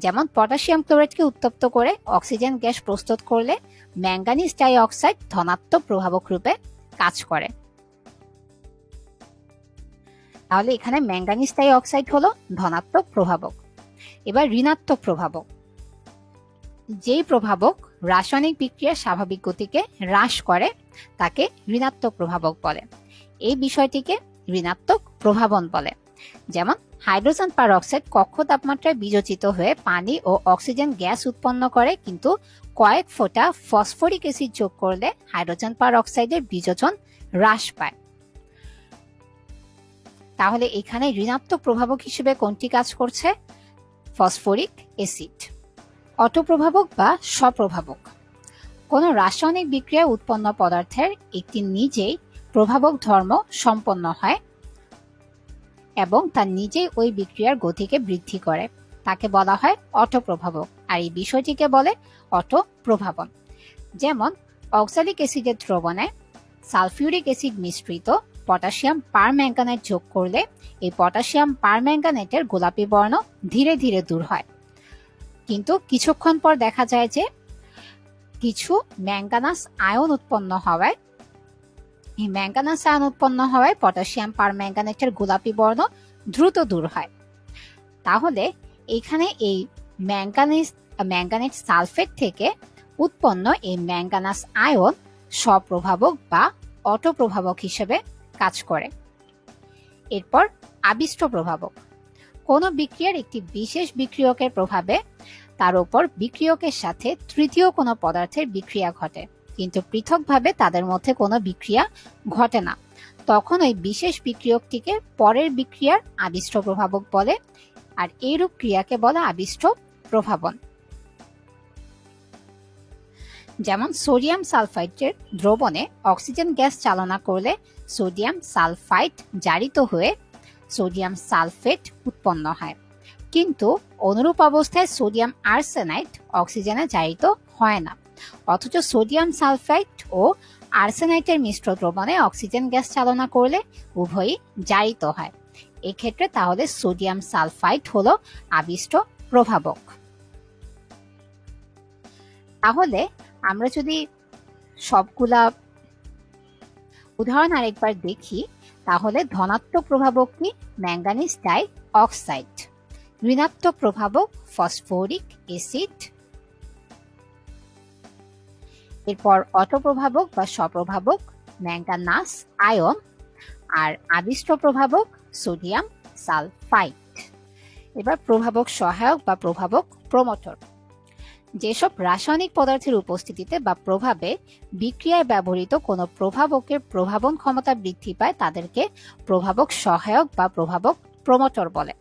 যেমন পটাশিয়াম ক্লোরাইডকে উত্তপ্ত করে অক্সিজেন গ্যাস প্রস্তুত করলে ম্যাঙ্গানিজ ডাই অক্সাইড ধনাত্মক প্রভাবক রূপে কাজ করে। তাহলে এখানে ম্যাঙ্গানিজ ডাই অক্সাইড হলো ধনাত্মক প্রভাবক। এবার ঋণাত্মক প্রভাবক। যেই প্রভাবক রাসায়নিক বিক্রিয়ার স্বাভাবিক গতিকে হ্রাস করে তাকে ঋণাত্মক প্রভাবক বলে। এই বিষয়টিকে ঋণাত্মক প্রভাবন বলে। যেমন হাইড্রোজেন পারঅক্সাইড কক্ষ তাপমাত্রায় বিযোজিত হয়ে পানি ও অক্সিজেন গ্যাস উৎপন্ন করে, কিন্তু কয়েক ফোঁটা ফসফরিক অ্যাসিড যোগ করলে হাইড্রোজেন পারঅক্সাইডের বিযোজন হ্রাস পায়। তাহলে এখানে ঋণাত্মক প্রভাবক হিসেবে কোনটি কাজ করছে? Phosphoric acid. অটোপ্রভাবক বা স্বপ্রভাবক। কোন রাসায়নিক বিক্রিয়ায় উৎপন্ন পদার্থের একটি নিজেই প্রভাবক ধর্ম সম্পন্ন হয় এবং তা নিজেই ওই বিক্রিয়ার গতিকে বৃদ্ধি করে, তাকে বলা হয় অটোপ্রভাবক। আর এই বিষয়টিকে বলে অটোপ্রভাবন। যেমন অক্সালিক অ্যাসিডের দ্রবণে সালফিউরিক অ্যাসিড মিশ্রিত পটাশিয়াম পারম্যাঙ্গানেট যোগ করলে এই পটাশিয়াম পারম্যাঙ্গানেটের গোলাপি বর্ণ ধীরে ধীরে দূর হয়, কিন্তু কিছুক্ষণ পর দেখা যায় যে কিছু ম্যাঙ্গানাস আয়ন উৎপন্ন হওয়ায় পটাশিয়াম পারম্যাঙ্গানেটের গোলাপি বর্ণ দ্রুত দূর হয়। তাহলে এখানে এই ম্যাঙ্গানেট সালফেট থেকে উৎপন্ন এই ম্যাঙ্গানাস আয়ন স্বপ্রভাবক বা অটোপ্রভাবক হিসেবে কাজ করে। এরপর আবিষ্ট প্রভাবক। কোন বিক্রিয়ার একটি বিশেষ বিক্রিয়কের প্রভাবে তার উপর বিক্রিয়কের সাথে তৃতীয় কোনো পদার্থের বিক্রিয়া ঘটে, কিন্তু পৃথকভাবে তাদের মধ্যে কোনো বিক্রিয়া ঘটে না, তখন ওই বিশেষ বিক্রিয়কটিকে পরের বিক্রিয়ার আবিষ্ট প্রভাবক বলে। আর এইরূপ ক্রিয়াকে বলে আবিষ্ট প্রভাবন। যেমন সোডিয়াম সালফাইডের দ্রবণে অক্সিজেন গ্যাস চালনা করলে সোডিয়াম সালফাইড জারিত হয়ে সোডিয়াম সালফেট উৎপন্ন হয়, কিন্তু অনুরূপ অবস্থায় সোডিয়াম আর্সেনাইড অক্সিজেনে জারিত হয় না। অথচ সোডিয়াম সালফাইড ও আর্সেনাইটের মিশ্র দ্রবণে অক্সিজেন গ্যাস চালনা করলে উভয়ই জারিত হয়। এক্ষেত্রে তাহলে সোডিয়াম সালফাইড হলো আবিষ্ট প্রভাবক। তাহলে আমরা যদি সবগুলা উদাহরণ আরেকবার দেখি, তাহলে ধনাত্মক প্রভাবক কি? Manganese die oxide. ঋণাত্মক প্রভাবক ফসফরিক অ্যাসিড। এরপর অটোপ্রভাবক বা স্বপ্রভাবক ম্যাঙ্গানাস আয়ন। আর আবিষ্ট প্রভাবক সোডিয়াম সালফাইড। এবার প্রভাবক সহায়ক বা প্রভাবক প্রমোটর। যেসব রাসায়নিক পদার্থের উপস্থিতিতে বা প্রভাবে বিক্রিয়ায় ব্যবহৃত কোনো প্রভাবকের প্রভাবন ক্ষমতা বৃদ্ধি পায় তাদেরকে প্রভাবক সহায়ক বা প্রভাবক প্রমোটর বলে।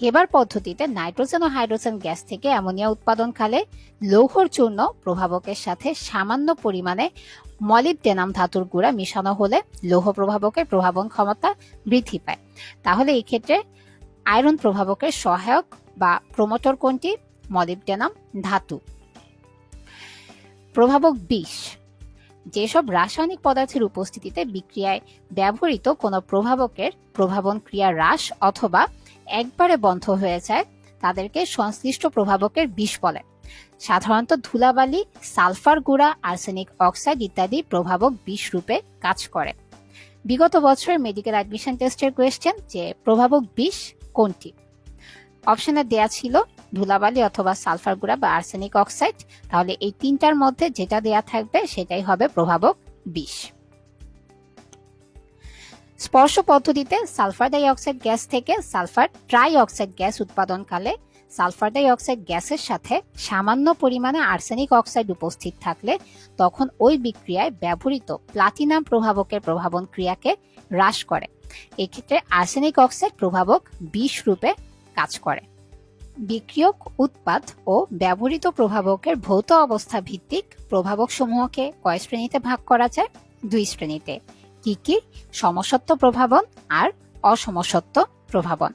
হেবার পদ্ধতিতে নাইট্রোজেন ও হাইড্রোজেন গ্যাস থেকে অ্যামোনিয়া উৎপাদনকালে লৌহর চূর্ণ প্রভাবকের সাথে সামান্য পরিমাণে মলিবডেনাম ধাতুর গুঁড়া মিশানো হলে লৌহ প্রভাবকের প্রভাবন ক্ষমতা বৃদ্ধি পায়। তাহলে এই ক্ষেত্রে আয়রন প্রভাবকের সহায়ক বা প্রমোটর কোনটি? মলিবডেনাম ধাতু। প্রভাবক বিষ। যেসব রাসায়নিক পদার্থের উপস্থিতিতে বিক্রিয়ায় ব্যবহৃত কোনো প্রভাবকের প্রভাবন ক্রিয়া হ্রাস অথবা একবারে বন্ধ হয়ে যায় তাদেরকে সংশ্লিষ্ট প্রভাবকের বিষ বলে। সাধারণত ধুলাবালি, সালফার গুঁড়া, আর্সেনিক অক্সাইড ইত্যাদি প্রভাবক বিষ রূপে কাজ করে। বিগত বছরের মেডিকেল অ্যাডমিশন টেস্টের কোয়েশ্চেন যে প্রভাবক বিষ কোনটি? অপশনে দেয়া ছিল ধুলাবালি অথবা সালফার গুঁড়া বা আর্সেনিক অক্সাইড। তাহলে এই তিনটার মধ্যে যেটা দেয়া থাকবে সেটাই হবে প্রভাবক বিষ। স্পর্শ পদ্ধতিতে সালফার ডাই অক্সাইড গ্যাস থেকে সালফার ট্রাই অক্সাইড গ্যাস উৎপাদনকালে সালফার ডাই অক্সাইড গ্যাসের সাথে সামান্য পরিমাণে আর্সেনিক অক্সাইড উপস্থিত থাকলে তখন ওই বিক্রিয়ায় ব্যবহৃত প্লাটিনাম প্রভাবকের প্রভাবন ক্রিয়াকে হ্রাস করে। এক্ষেত্রে আর্সেনিক অক্সাইড প্রভাবক বিষ রূপে কাজ করে। বিক্রিয়ক, উৎপাদ ও ব্যবহৃত প্রভাবকের ভৌত অবস্থা ভিত্তিক প্রভাবক সমূহকে কয় শ্রেণীতে ভাগ করা যায়? 2 শ্রেণীতে। কি কি? সমসত্ব প্রভাবন আর অসমসত্ব প্রভাবন।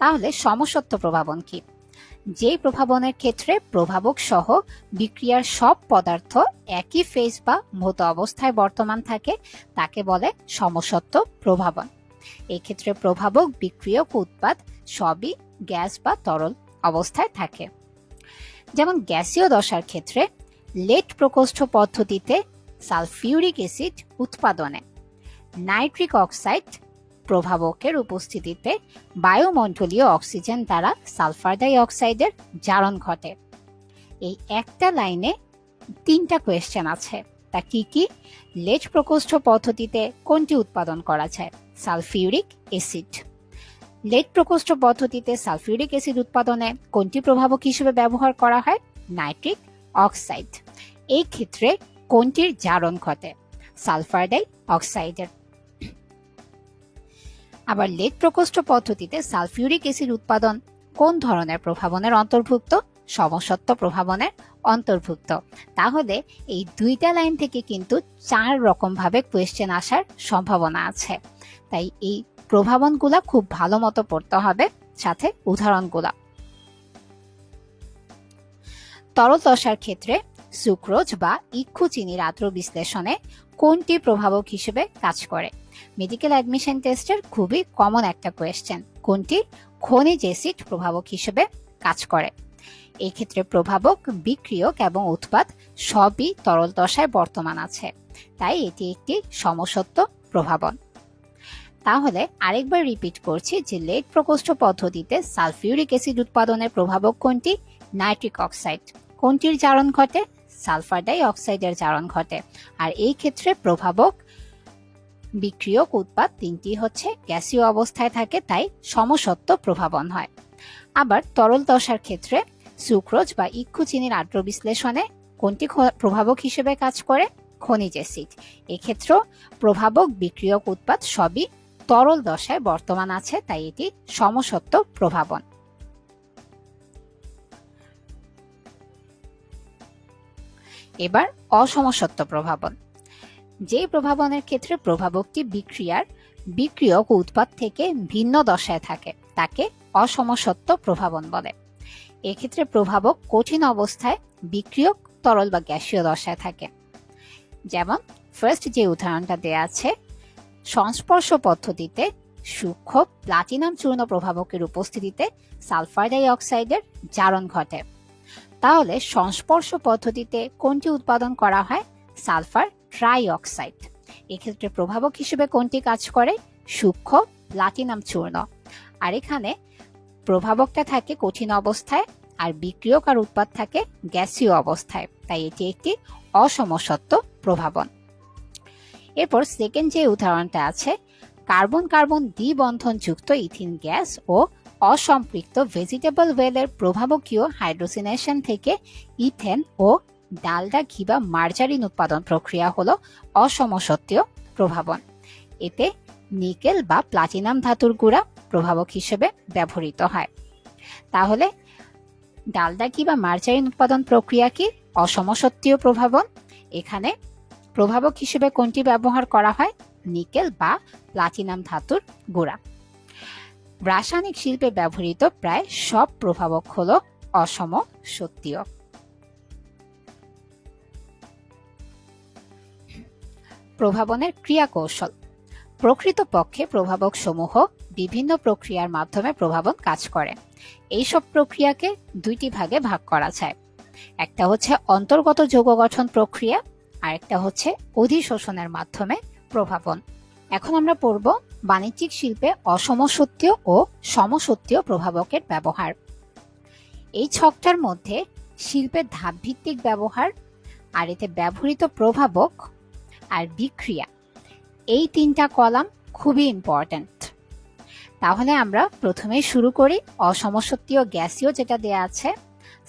তাহলে সমসত্ব প্রভাবন কি? যেই প্রভাবনের ক্ষেত্রে প্রভাবক সহ বিক্রিয়ার সব পদার্থ একই ফেজ বা ভৌত অবস্থায় বর্তমান থাকে তাকে বলে সমসত্ব প্রভাবন। এক্ষেত্রে প্রভাবক, বিক্রিয়ক, উৎপাদ সবই গ্যাস বা তরল অবস্থায় থাকে। যেমন গ্যাসীয় দশার ক্ষেত্রে লেট প্রকোষ্ঠ পদ্ধতিতে সালফিউরিক অ্যাসিড উৎপাদনে নাইট্রিক অক্সাইড প্রভাবকের উপস্থিতিতে বায়ুমণ্ডলীয় অক্সিজেন দ্বারা সালফার ডাই অক্সাইডের জারণ ঘটে। এই একটা লাইনে 3টা কোয়েশ্চেন আছে। তা কি কি? লেট প্রকোষ্ঠ পদ্ধতিতে কোনটি উৎপাদন করা যায়? Sulphuric acid. লেট প্রকোষ্ঠ পদ্ধতিতে সালফিউরিক অ্যাসিড উৎপাদনে কোনটি প্রভাবক হিসেবে ব্যবহার করা হয়? Nitric oxide. এই ক্ষেত্রে কোনটির জারণ ঘটে? সালফার ডাই অক্সাইডের। আবার লেট প্রকোষ্ঠ পদ্ধতিতে সালফিউরিক অ্যাসিড উৎপাদন কোন ধরনের প্রভাবনের অন্তর্ভুক্ত? সমসত্ব প্রভাবনের অন্তর্ভুক্ত। তাহলে এই 2টা লাইন থেকে কিন্তু 4 রকম ভাবে কোয়েশ্চেন আসার সম্ভাবনা আছে। তাই এই প্রভাবনগুলা খুব ভালো মতো পড়তে হবে, সাথে উদাহরণগুলা। তরল দশার ক্ষেত্রে সুক্রোজ বা ইক্ষু চিনির আদ্র বিশ্লেষণে কোনটি প্রভাবক হিসেবে কাজ করে? মেডিকেল অ্যাডমিশন টেস্টের খুবই কমন একটা কোয়েশ্চেন। কোনটি? খনিজ অ্যাসিড প্রভাবক হিসেবে কাজ করে। এই ক্ষেত্রে প্রভাবক, বিক্রিয়ক এবং উৎপাদ সবই তরল দশায় বর্তমান আছে, তাই এটি একটি সমসত্ব প্রভাবন। তাহলে আরেকবার রিপিট করছি যে লেট প্রকোষ্ঠ পদ্ধতিতে সালফিউরিক অ্যাসিড উৎপাদনের প্রভাবক কোনটি? Nitric oxide. কোনটির জারণ ঘটে? সালফার ডাই অক্সাইডের জারণ ঘটে। আর এই ক্ষেত্রে প্রভাবক, বিক্রিয়ক, উৎপাদ 3টি হচ্ছে গ্যাসীয় অবস্থায় থাকে, তাই সমসত্ব প্রভাবন হয়। আবার তরল দশার ক্ষেত্রে সুক্রোজ বা ইক্ষু চিনির আদ্র বিশ্লেষণে কোনটি প্রভাবক হিসেবে কাজ করে? খনিজ অ্যাসিড। এক্ষেত্রেও প্রভাবক, বিক্রিয়ক, উৎপাদ সবই তরল দশায় বর্তমান আছে, তাই এটি সমসত্ব প্রভাবন। এবার অসমসত্ব প্রভাবন। যে প্রভাবনের ক্ষেত্রে প্রভাবকটি বিক্রিয়ার বিক্রিয়ক ও উৎপাদ থেকে ভিন্ন দশায় থাকে তাকে অসমসত্ব প্রভাবন বলে। এক্ষেত্রে প্রভাবক কঠিন অবস্থায়, বিক্রিয়ক তরল বা গ্যাসীয় দশায় থাকে। যেমন ফার্স্ট যে উদাহরণটা দেয়া আছে, সংস্পর্শ পদ্ধতিতে সূক্ষ্ম প্লাটিনাম চূর্ণ প্রভাবকের উপস্থিতিতে সালফার ডাই অক্সাইডের জারণ ঘটে। তাহলে সংস্পর্শ পদ্ধতিতে কোনটি উৎপাদন করা হয়? Sulphur try oxide. এক্ষেত্রে প্রভাবক হিসেবে কোনটি কাজ করে? সূক্ষ্ম প্লাটিনাম চূর্ণ। আর এখানে প্রভাবকটা থাকে কঠিন অবস্থায় আর বিক্রিয়ক আর উৎপাদ থাকে গ্যাসীয় অবস্থায়, তাই এটি একটি অসমসত্ব প্রভাবন। এরপর সেকেন্ড যে উদাহরণটা আছে, কার্বন কার্বন দ্বিবন্ধন যুক্ত ইথিন গ্যাস ও অসম্পৃক্ত ভেজিটেবল ওয়েলের প্রভাবকীয় হাইড্রোজিনেশন থেকে ইথেন ও ডালডা, ঘি বা মার্জারিন উৎপাদন প্রক্রিয়া হলো অসমসত্বীয় প্রভাবন। এতে নিকেল বা প্লাটিনাম ধাতুর গুঁড়া প্রভাবক হিসেবে ব্যবহৃত হয়। তাহলে ডালডা, ঘি বা মার্জারিন উৎপাদন প্রক্রিয়া কি? অসমসত্বীয় প্রভাবন। এখানে প্রভাবক হিসেবে কোনটি ব্যবহার করা হয়? নিকেল বা প্লাটিনাম ধাতুর গুঁড়া। রাসায়নিক শিল্পে ব্যবহৃত প্রায় সব প্রভাবক হলো অসমসত্বীয়। প্রভাবনের ক্রিয়া কৌশল। প্রকৃতপক্ষে প্রভাবক সমূহ বিভিন্ন প্রক্রিয়ার মাধ্যমে প্রভাবন কাজ করে। এইসব প্রক্রিয়াকে 2টি ভাগে ভাগ করা যায়। একটা হচ্ছে অন্তর্গত যৌগ গঠন প্রক্রিয়া, আর একটা হচ্ছে অধিশোষণের মাধ্যমে প্রভাবন। এখন আমরা পড়ব বাণিজ্যিক শিল্পে অসমসত্বীয় ও সমসত্বীয় প্রভাবকের ব্যবহার। এই ছকটার মধ্যে শিল্পের ধাপ ভিত্তিক ব্যবহার, আর এতে ব্যবহৃত প্রভাবক আর বিক্রিয়া, এই 3টা কলাম খুবই ইম্পর্ট্যান্ট। তাহলে আমরা প্রথমে শুরু করি অসমসত্বীয় গ্যাসীয় যেটা দেয়া আছে,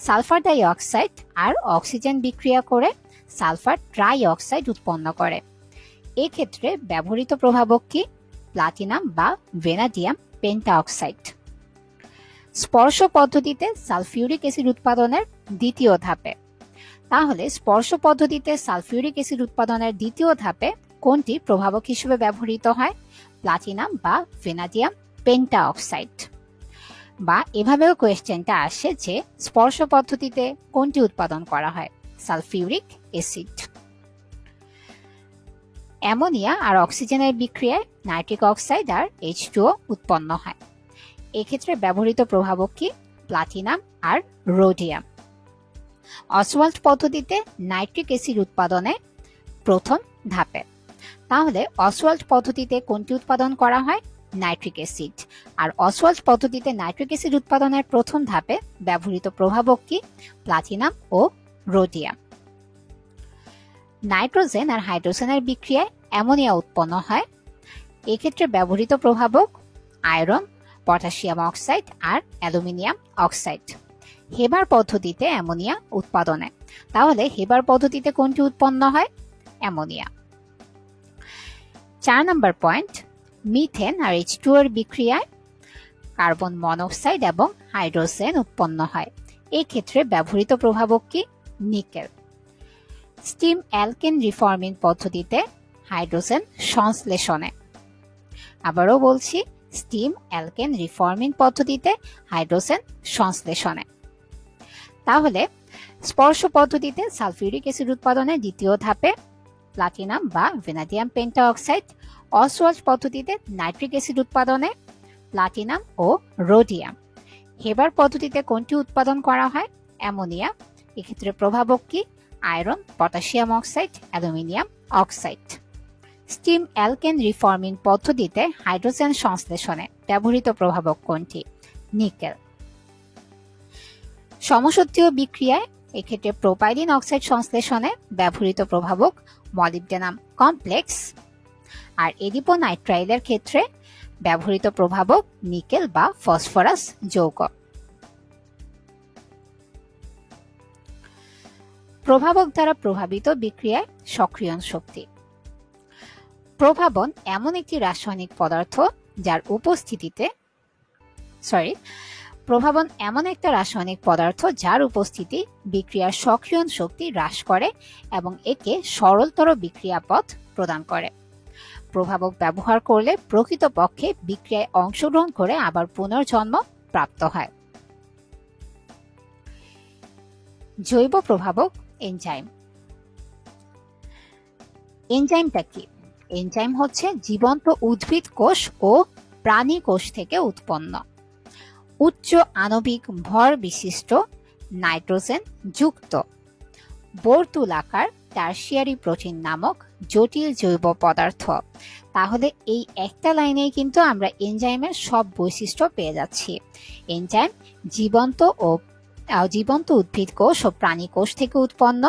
সালফার ডাই অক্সাইড আর অক্সিজেন বিক্রিয়া করে সালফার ট্রাই অক্সাইড উৎপন্ন করে। এক্ষেত্রে ব্যবহৃত প্রভাবক কি? প্লাটিনাম বা ভ্যানাডিয়াম পেন্টা অক্সাইড। স্পর্শ পদ্ধতিতে সালফিউরিক অ্যাসিড উৎপাদনের দ্বিতীয় ধাপে। তাহলে স্পর্শ পদ্ধতিতে সালফিউরিক অ্যাসিড উৎপাদনের দ্বিতীয় ধাপে কোনটি প্রভাবক হিসেবে ব্যবহৃত হয়? প্লাটিনাম বা ভ্যানাডিয়াম পেন্টা অক্সাইড। বা এভাবেও কোয়েশ্চেনটা আসে যে স্পর্শ পদ্ধতিতে কোনটি উৎপাদন করা হয়? Sulphuric acid. অ্যামোনিয়া আর অক্সিজেনের বিক্রিয়ায় নাইট্রিক অক্সাইড আর H2O উৎপন্ন হয়। এক্ষেত্রে ব্যবহৃত প্রভাবক কি? প্লাটিনাম আর রোডিয়াম। অসওয়াল্ড পদ্ধতিতে নাইট্রিক অ্যাসিড উৎপাদনে প্রথম ধাপে। তাহলে অসওয়াল্ড পদ্ধতিতে কোনটি উৎপাদন করা হয়? Nitric acid. আর অসওয়াল্ড পদ্ধতিতে নাইট্রিক অ্যাসিড উৎপাদনের প্রথম ধাপে ব্যবহৃত প্রভাবক কি? প্লাটিনাম ও রোডিয়াম। নাইট্রোজেন আর হাইড্রোজেনের বিক্রিয়ায় অ্যামোনিয়া উৎপন্ন হয়। এক্ষেত্রে ব্যবহৃত প্রভাবক আয়রন, পটাশিয়াম অক্সাইড আর অ্যালুমিনিয়াম অক্সাইড। হেবার পদ্ধতিতে অ্যামোনিয়া উৎপাদনে। তাহলে হেবার পদ্ধতিতে কোনটি উৎপন্ন হয়? অ্যামোনিয়া। 4 নম্বর পয়েন্ট, মিথেন আর H2O এর বিক্রিয়ায় কার্বন মনোক্সাইড এবং হাইড্রোজেন উৎপন্ন হয়। এক্ষেত্রে ব্যবহৃত প্রভাবক কি? নিকেল। স্টিম অ্যালকেন রিফর্মিং পদ্ধতিতে হাইড্রোজেন সংশ্লেষণে। আবারও বলছি, স্টিম অ্যালকেন রিফর্মিং পদ্ধতিতে হাইড্রোজেন সংশ্লেষণে। তাহলে স্পর্শ পদ্ধতিতে সালফিউরিক অ্যাসিড উৎপাদনের দ্বিতীয় ধাপে প্লাটিনাম বা ভ্যানাডিয়াম পেন্টা অক্সাইড। অসওয়াল্ড পদ্ধতিতে নাইট্রিক অ্যাসিড উৎপাদনে প্লাটিনাম ও রোডিয়াম। হেবার পদ্ধতিতে কোনটি উৎপাদন করা হয়? অ্যামোনিয়া। এক্ষেত্রে প্রভাবক কি? Iron, potassium oxide, aluminium oxide. Steam alkane reforming পদ্ধতিতে হাইড্রোজেন সংশ্লেষণে ব্যবহৃত প্রভাবক কোনটি? নিকেল। সমসত্বীয় বিক্রিয়ায় এক্ষেত্রে প্রোপাইলিন অক্সাইড সংশ্লেষণে ব্যবহৃত প্রভাবক মলিবডেনাম কমপ্লেক্স। আর এডিপোনাইট্রাইলের ক্ষেত্রে ব্যবহৃত প্রভাবক নিকেল বা ফসফরাস যৌগ। প্রভাবক দ্বারা প্রভাবিত বিক্রিয়ায় সক্রিয়ণ শক্তি। প্রভাবন এমন একটি রাসায়নিক পদার্থ যার উপস্থিতিতে প্রভাবন এমন একটা রাসায়নিক পদার্থ যার উপস্থিতি বিক্রিয়ার সক্রিয়ণ শক্তি হ্রাস করে এবং একে সরলতর বিক্রিয়া পথ প্রদান করে। প্রভাবক ব্যবহার করলে প্রকৃতপক্ষে বিক্রিয়ায় অংশগ্রহণ করে আবার পুনর্জন্ম প্রাপ্ত হয়। জৈব প্রভাবক এনজাইম। এনজাইমটা কি? এনজাইম হচ্ছে জীবন্ত উদ্ভিদ কোষ ও প্রাণী কোষ থেকে উৎপন্ন উচ্চ আণবিক ভর বিশিষ্ট নাইট্রোজেন যুক্ত বর্তুলাকার টারশিয়ারি প্রোটিন নামক জটিল জৈব পদার্থ। তাহলে এই একটা লাইনেই কিন্তু আমরা এনজাইমের সব বৈশিষ্ট্য পেয়ে যাচ্ছি। এনজাইম জীবন্ত উদ্ভিদ কোষ ও প্রাণী কোষ থেকে উৎপন্ন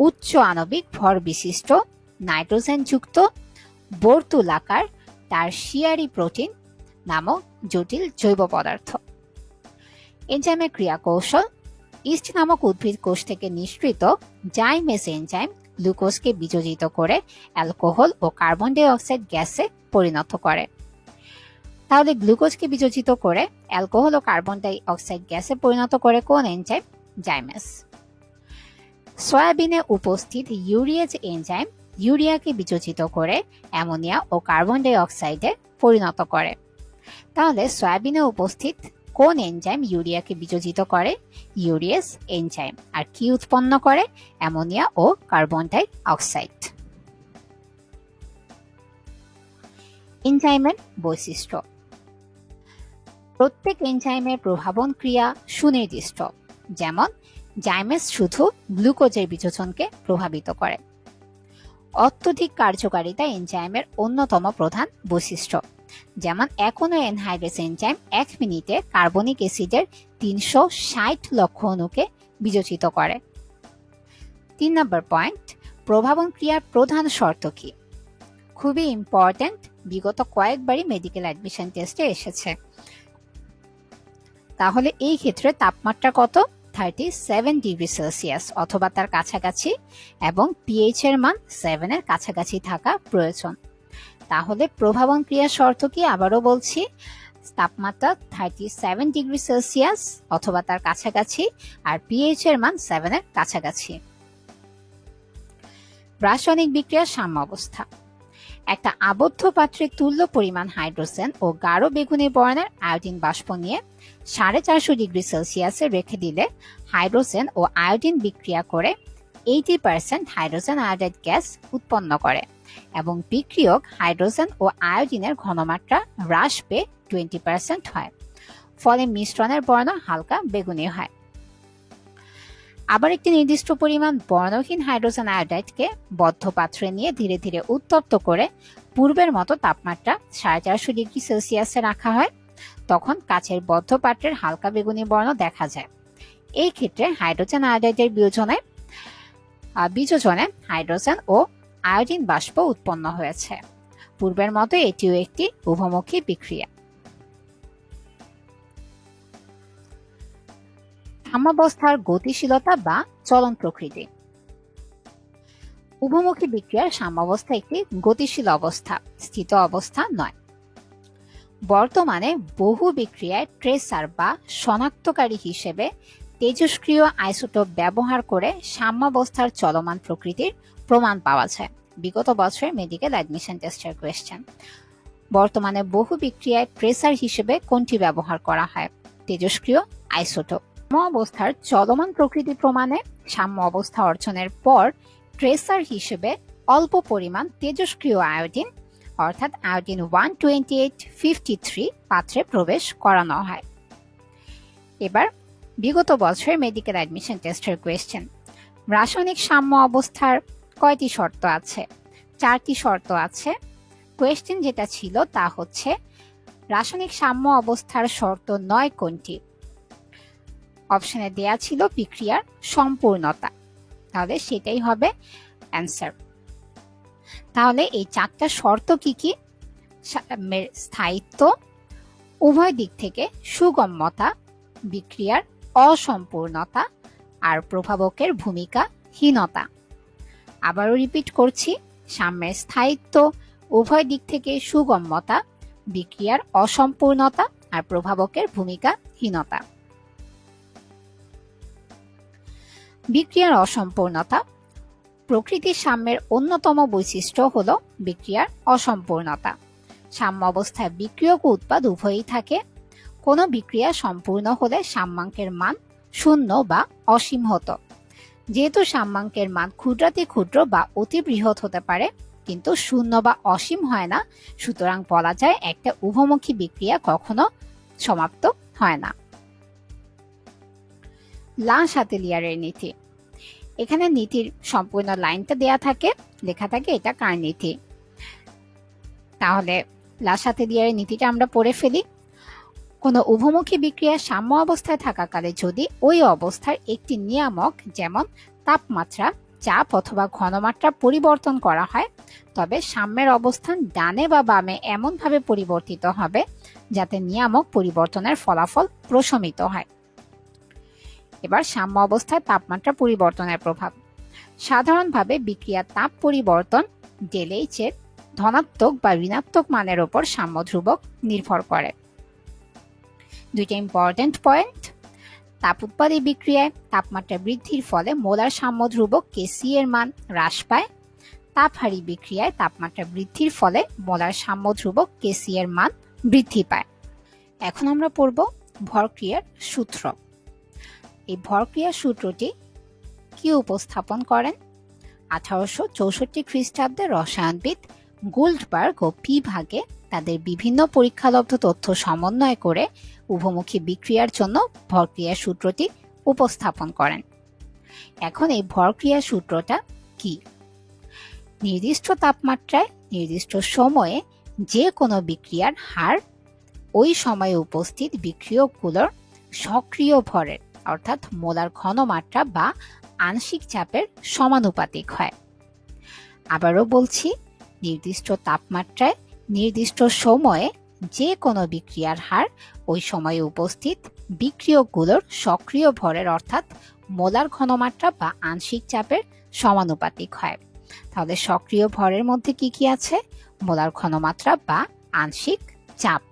উচ্চ আণবিক ভর বিশিষ্ট নাইট্রোজেন যুক্ত বর্তুলাকার টারশিয়ারি প্রোটিন নামক জটিল জৈব পদার্থ। এনজাইমের ক্রিয়া কৌশল: ইস্ট নামক উদ্ভিদ কোষ থেকে নিঃসৃত জাইমেস এনজাইম গ্লুকোজকে বিযোজিত করে অ্যালকোহল ও কার্বন ডাই অক্সাইড গ্যাসে পরিণত করে। তাহলে গ্লুকোজকে বিযোজিত করে অ্যালকোহল ও কার্বন ডাই অক্সাইড গ্যাসে পরিণত করে কোন এনজাইম? জাইমেস। সয়াবিনে উপস্থিত ইউরিয়েজ এনজাইম ইউরিয়াকে বিযোজিত করে অ্যামোনিয়া ও কার্বন ডাই অক্সাইডে পরিণত করে। তাহলে সয়াবিনে উপস্থিত কোন এনজাইম ইউরিয়াকে বিযোজিত করে? ইউরিয়েজ এনজাইম। আর কি উৎপন্ন করে? অ্যামোনিয়া ও কার্বন ডাই অক্সাইড। এনজাইমের বৈশিষ্ট্য: প্রত্যেক এনজাইমের প্রভাবন ক্রিয়া সুনির্দিষ্ট। যেমন জাইমেস শুধু গ্লুকোজের বিযোজনকে প্রভাবিত করে। অত্যধিক কার্যকারিতা এনজাইমের অন্যতম প্রধান বৈশিষ্ট্য। যেমন কোনো এনহাইড্রেস এনজাইম 1 মিনিটে কার্বনিক অ্যাসিডের 360 লক্ষ অণুকে বিযোজিত করে। 3 নম্বর পয়েন্ট, প্রভাবন ক্রিয়ার প্রধান শর্ত কি? খুবই ইম্পর্টেন্ট, বিগত কয়েকবারই মেডিকেল অ্যাডমিশন টেস্টে এসেছে। তাহলে এই ক্ষেত্রে তাপমাত্রা কত? 37 ডিগ্রি সেলসিয়াস অথবা তার কাছাকাছি, এবং পিএইচ এর মান 7 এর কাছাকাছি থাকা প্রয়োজন। তাহলে প্রভাবন ক্রিয়ার শর্ত কি? আবারও বলছি, তাপমাত্রা 37 ডিগ্রি সেলসিয়াস অথবা তার কাছাকাছি, আর পিএইচ এর মান 7 এর কাছাকাছি। রাসায়নিক বিক্রিয়ার সাম্য অবস্থা। একটা আবদ্ধ পাত্রে তুল্য পরিমাণ হাইড্রোজেন ও গাঢ় বেগুনি বর্ণের আয়োডিন বাষ্প নিয়ে 450 ডিগ্রি সেলসিয়াসে রেখে দিলে হাইড্রোজেন ও আয়োডিন বিক্রিয়া করে 80% হাইড্রোজেন আয়োডাইড গ্যাস উৎপন্ন করে, এবং বিক্রিয়ক হাইড্রোজেন ও আয়োডিনের ঘনমাত্রা হ্রাস পেয়ে 20% হয়। ফলে মিশ্রণের বর্ণ হালকা বেগুনি হয়। আবার একটি নির্দিষ্ট পরিমাণ বর্ণহীন হাইড্রোজেন আয়োডাইডকে বদ্ধ পাত্রে নিয়ে ধীরে ধীরে উত্তপ্ত করে পূর্বের মতো তাপমাত্রা 450 ডিগ্রি সেলসিয়াসে রাখা হয়। তখন কাচের বদ্ধ পাত্রের হালকা বেগুনি বর্ণ দেখা যায়। এই ক্ষেত্রে হাইড্রোজেন আয়োডাইডের বিযোজনে হাইড্রোজেন ও আয়োডিন বাষ্প উৎপন্ন হয়েছে। পূর্বের মতো এটিও একটি উভমুখী বিক্রিয়া। সাম্যাবস্থার গতিশীলতা বা চলন প্রকৃতি। উভমুখী বিক্রিয়ার সাম্যাবস্থা একটি গতিশীল অবস্থা, স্থিত অবস্থা নয়। বর্তমানে বহু বিক্রিয়ায় ট্রেসার বা শনাক্তকারী হিসেবে তেজস্ক্রিয় আইসোটোপ ব্যবহার করে সাম্যাবস্থার চলমান প্রকৃতির প্রমাণ পাওয়া যায়। বিগত বছরের মেডিকেল অ্যাডমিশন টেস্টের কোয়েশ্চেন। বর্তমানে বহু বিক্রিয়ায় ট্রেসার হিসেবে কোনটি ব্যবহার করা হয়? তেজস্ক্রিয় আইসোটোপ। সাম্য অবস্থার চলমান প্রকৃতি প্রমাণে সাম্য অবস্থা অর্জনের পর ট্রেসার হিসেবে অল্প পরিমাণ তেজস্ক্রিয় আয়োডিন অর্থাৎ আয়োডিন 12853 পাত্রে প্রবেশ করানো হয়। এবার বিগত বছরের মেডিকেল অ্যাডমিশন টেস্টের কোয়েশ্চেন। রাসায়নিক সাম্য অবস্থার কয়টি শর্ত আছে? 4টি শর্ত আছে। কোয়েশ্চেন যেটা ছিল তা হচ্ছে রাসায়নিক সাম্য অবস্থার শর্ত 9 কোনটি? অপশনে দেয়া ছিল বিক্রিয়ার সম্পূর্ণতা, তাহলে সেটাই হবে অ্যান্সার। তাহলে এই 4টা শর্ত কি কি? স্থায়িত্ব, উভয় দিক থেকে সুগম্যতা, বিক্রিয়ার অসম্পূর্ণতা, আর প্রভাবকের ভূমিকা হীনতা। আবারও রিপিট করছি, সাম্যের স্থায়িত্ব, উভয় দিক থেকে সুগম্যতা, বিক্রিয়ার অসম্পূর্ণতা, আর প্রভাবকের ভূমিকা হীনতা। বিক্রিয়ার অসম্পূর্ণতা। প্রকৃতির সাম্যের অন্যতম বৈশিষ্ট্য হল বিক্রিয়ার অসম্পূর্ণতা। সাম্য অবস্থায় বিক্রিয়ক ও উৎপাদ উভয়ই থাকে। কোনো বিক্রিয়া সম্পূর্ণ হলে সাম্যাঙ্কের মান 0 বা অসীম হতো। যেহেতু সাম্যাঙ্কের মান ক্ষুদ্রাতি ক্ষুদ্র বা অতি বৃহৎ হতে পারে, কিন্তু 0 বা অসীম হয় না, সুতরাং বলা যায় একটা উভমুখী বিক্রিয়া কখনো সমাপ্ত হয় না। লা শাতেলিয়ারের নীতি। এখানে নীতির সম্পূর্ণ লাইনটা দেয়া থাকে, লেখা থাকে এটা কার নীতি। তাহলে লা শাতেলিয়ারের নীতিটা আমরা পড়ে ফেলি। কোনো উভমুখী বিক্রিয়া সাম্য অবস্থায় থাকাকালে যদি ওই অবস্থার একটি নিয়ামক যেমন তাপমাত্রা, চাপ অথবা ঘনমাত্রা পরিবর্তন করা হয়, তবে সাম্যের অবস্থান ডানে বা বামে এমনভাবে পরিবর্তিত হবে যাতে নিয়ামক পরিবর্তনের ফলাফল প্রশমিত হয়। এবার সাম্য অবস্থায় তাপমাত্রা পরিবর্তনের প্রভাব। সাধারণভাবে বিক্রিয়ার তাপ পরিবর্তন ΔH এর ধনাত্মক বা ঋণাত্মক মানের উপর সাম্য ধ্রুবক নির্ভর করে। দুইটা ইম্পর্টেন্ট পয়েন্ট। তাপ উৎপাদী বিক্রিয়ায় তাপমাত্রা বৃদ্ধির ফলে মোলার সাম্য ধ্রুবক Kc এর মান হ্রাস পায়। তাপহারী বিক্রিয়ায় তাপমাত্রা বৃদ্ধির ফলে মোলার সাম্য ধ্রুবক Kc এর মান বৃদ্ধি পায়। এখন আমরা পড়ব ভরক্রিয়ার সূত্র। এই ভরক্রিয়ার সূত্রটি কি উপস্থাপন করেন? 1864 খ্রিস্টাব্দে রসায়নবিদ গোল্ডবার্গ ও পি ভাগে তাদের বিভিন্ন পরীক্ষালব্ধ তথ্য সমন্বয় করে উভমুখী বিক্রিয়ার জন্য ভরক্রিয়ার সূত্রটি উপস্থাপন করেন। এখন এই ভরক্রিয়ার সূত্রটা কি? নির্দিষ্ট তাপমাত্রায় নির্দিষ্ট সময়ে যে কোনো বিক্রিয়ার হার ওই সময়ে উপস্থিত বিক্রিয়কগুলোর সক্রিয় ভরের অর্থাৎ মোলার ঘনমাত্রা বা আংশিক চাপের সমানুপাতিক হয়। আবারও বলছি, নির্দিষ্ট তাপমাত্রায় নির্দিষ্ট সময়ে যে কোনো বিক্রিয়ার হার ওই সময়ে উপস্থিত বিক্রিয়কগুলোর সক্রিয় ভরের অর্থাৎ মোলার ঘনমাত্রা বা আংশিক চাপের সমানুপাতিক হয়। তাহলে সক্রিয় ভরের মধ্যে কি কি আছে? মোলার ঘনমাত্রা বা আংশিক চাপ।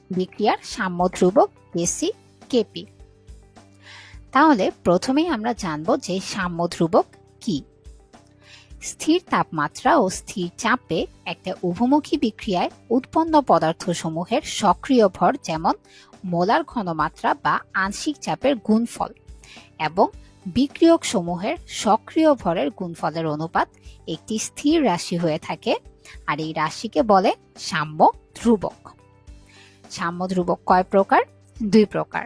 বিক্রিয়ার সাম্য ধ্রুবক কেসি, কেপি। তাহলে প্রথমেই আমরা জানব যে সাম্য ধ্রুবক কি। স্থির তাপমাত্রা ও স্থির চাপে একটা উভমুখী বিক্রিয়ায় উৎপন্ন পদার্থসমূহের সক্রিয় ভর যেমন মোলার ঘনমাত্রা বা আংশিক চাপের গুণফল এবং বিক্রিয়ক সমূহের সক্রিয় ভরের গুণফলের অনুপাত একটি স্থির রাশি হয়ে থাকে, আর এই রাশিকে বলে সাম্য ধ্রুবক। সাম্য ধ্রুবক কয় প্রকার? দুই প্রকার।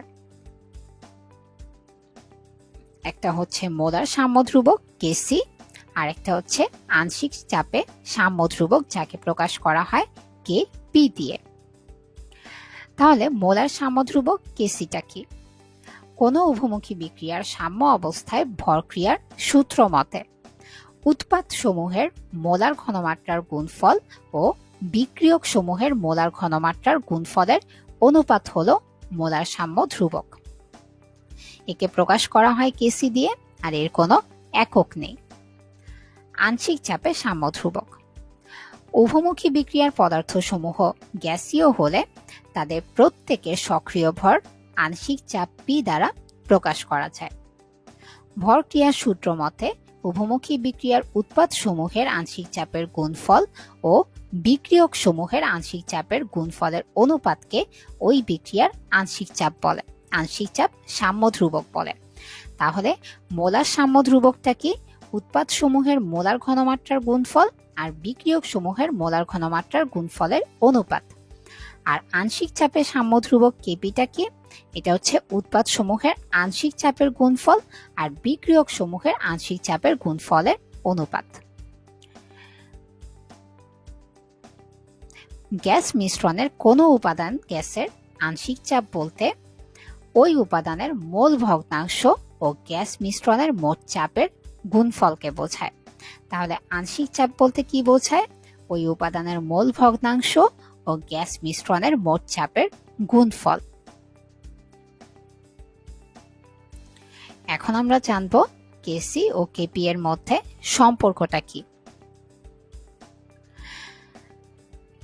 একটা হচ্ছে মোলার সাম্য ধ্রুবক কেসি, আর একটা হচ্ছে আংশিক চাপে সাম্য ধ্রুবক যাকে প্রকাশ করা হয় কে পি দিয়ে। তাহলে মোলার সাম্য ধ্রুবক কেসিটা কি? কোনো উভমুখী বিক্রিয়ার সাম্য অবস্থায় ভরক্রিয়ার সূত্র মতে উৎপাদ সমূহের মোলার ঘনমাত্রার গুণফল ও বিক্রিয়ক সমূহের মোলার ঘনমাত্রার গুণফলের অনুপাত হলো মোলার সাম্য ধ্রুবক। একে প্রকাশ করা হয় কেসি দিয়ে, আর এর কোনো একক নেই। আংশিক চাপে সাম্য ধ্রুবক। উভমুখী বিক্রিয়ার পদার্থসমূহ গ্যাসীয় হলে তাদের প্রত্যেকের সক্রিয় ভর আংশিক চাপ পি দ্বারা প্রকাশ করা যায়। ভরক্রিয়ার সূত্র মতে উভমুখী বিক্রিয়ার উৎপাদ সমূহের আংশিক চাপের গুণফল ও বিক্রিয়ক সমূহের আংশিক চাপের গুণফলের অনুপাতকে ওই বিক্রিয়ার আংশিক চাপ বলে, আংশিক চাপ সাম্য ধ্রুবক বলে। তাহলে মোলার সাম্য ধ্রুবকটা কি? উৎপাদ সমূহের মোলার ঘনমাত্রার গুণফল আর বিক্রিয়ক সমূহের মোলার ঘনমাত্রার গুণফলের অনুপাত। আর আংশিক চাপের সাম্য ধ্রুবক কেপিটা কি? এটা হচ্ছে উৎপাদ সমূহের আংশিক চাপের গুণফল আর বিক্রিয়ক সমূহের আংশিক চাপের গুণফলের অনুপাত। গ্যাস মিশ্রণের কোনো উপাদান গ্যাসের আংশিক চাপ বলতে ওই উপাদানের মোল ভগ্নাংশ ও গ্যাস মিশ্রণের মোট চাপের গুণফলকে বোঝায়। তাহলে আংশিক চাপ বলতে কি বোঝায়? ওই উপাদানের মোল ভগ্নাংশ ও গ্যাস মিশ্রণের মোট চাপের গুণফল। এখন আমরা জানব কেসি ও কেপি এর মধ্যে সম্পর্কটা কি।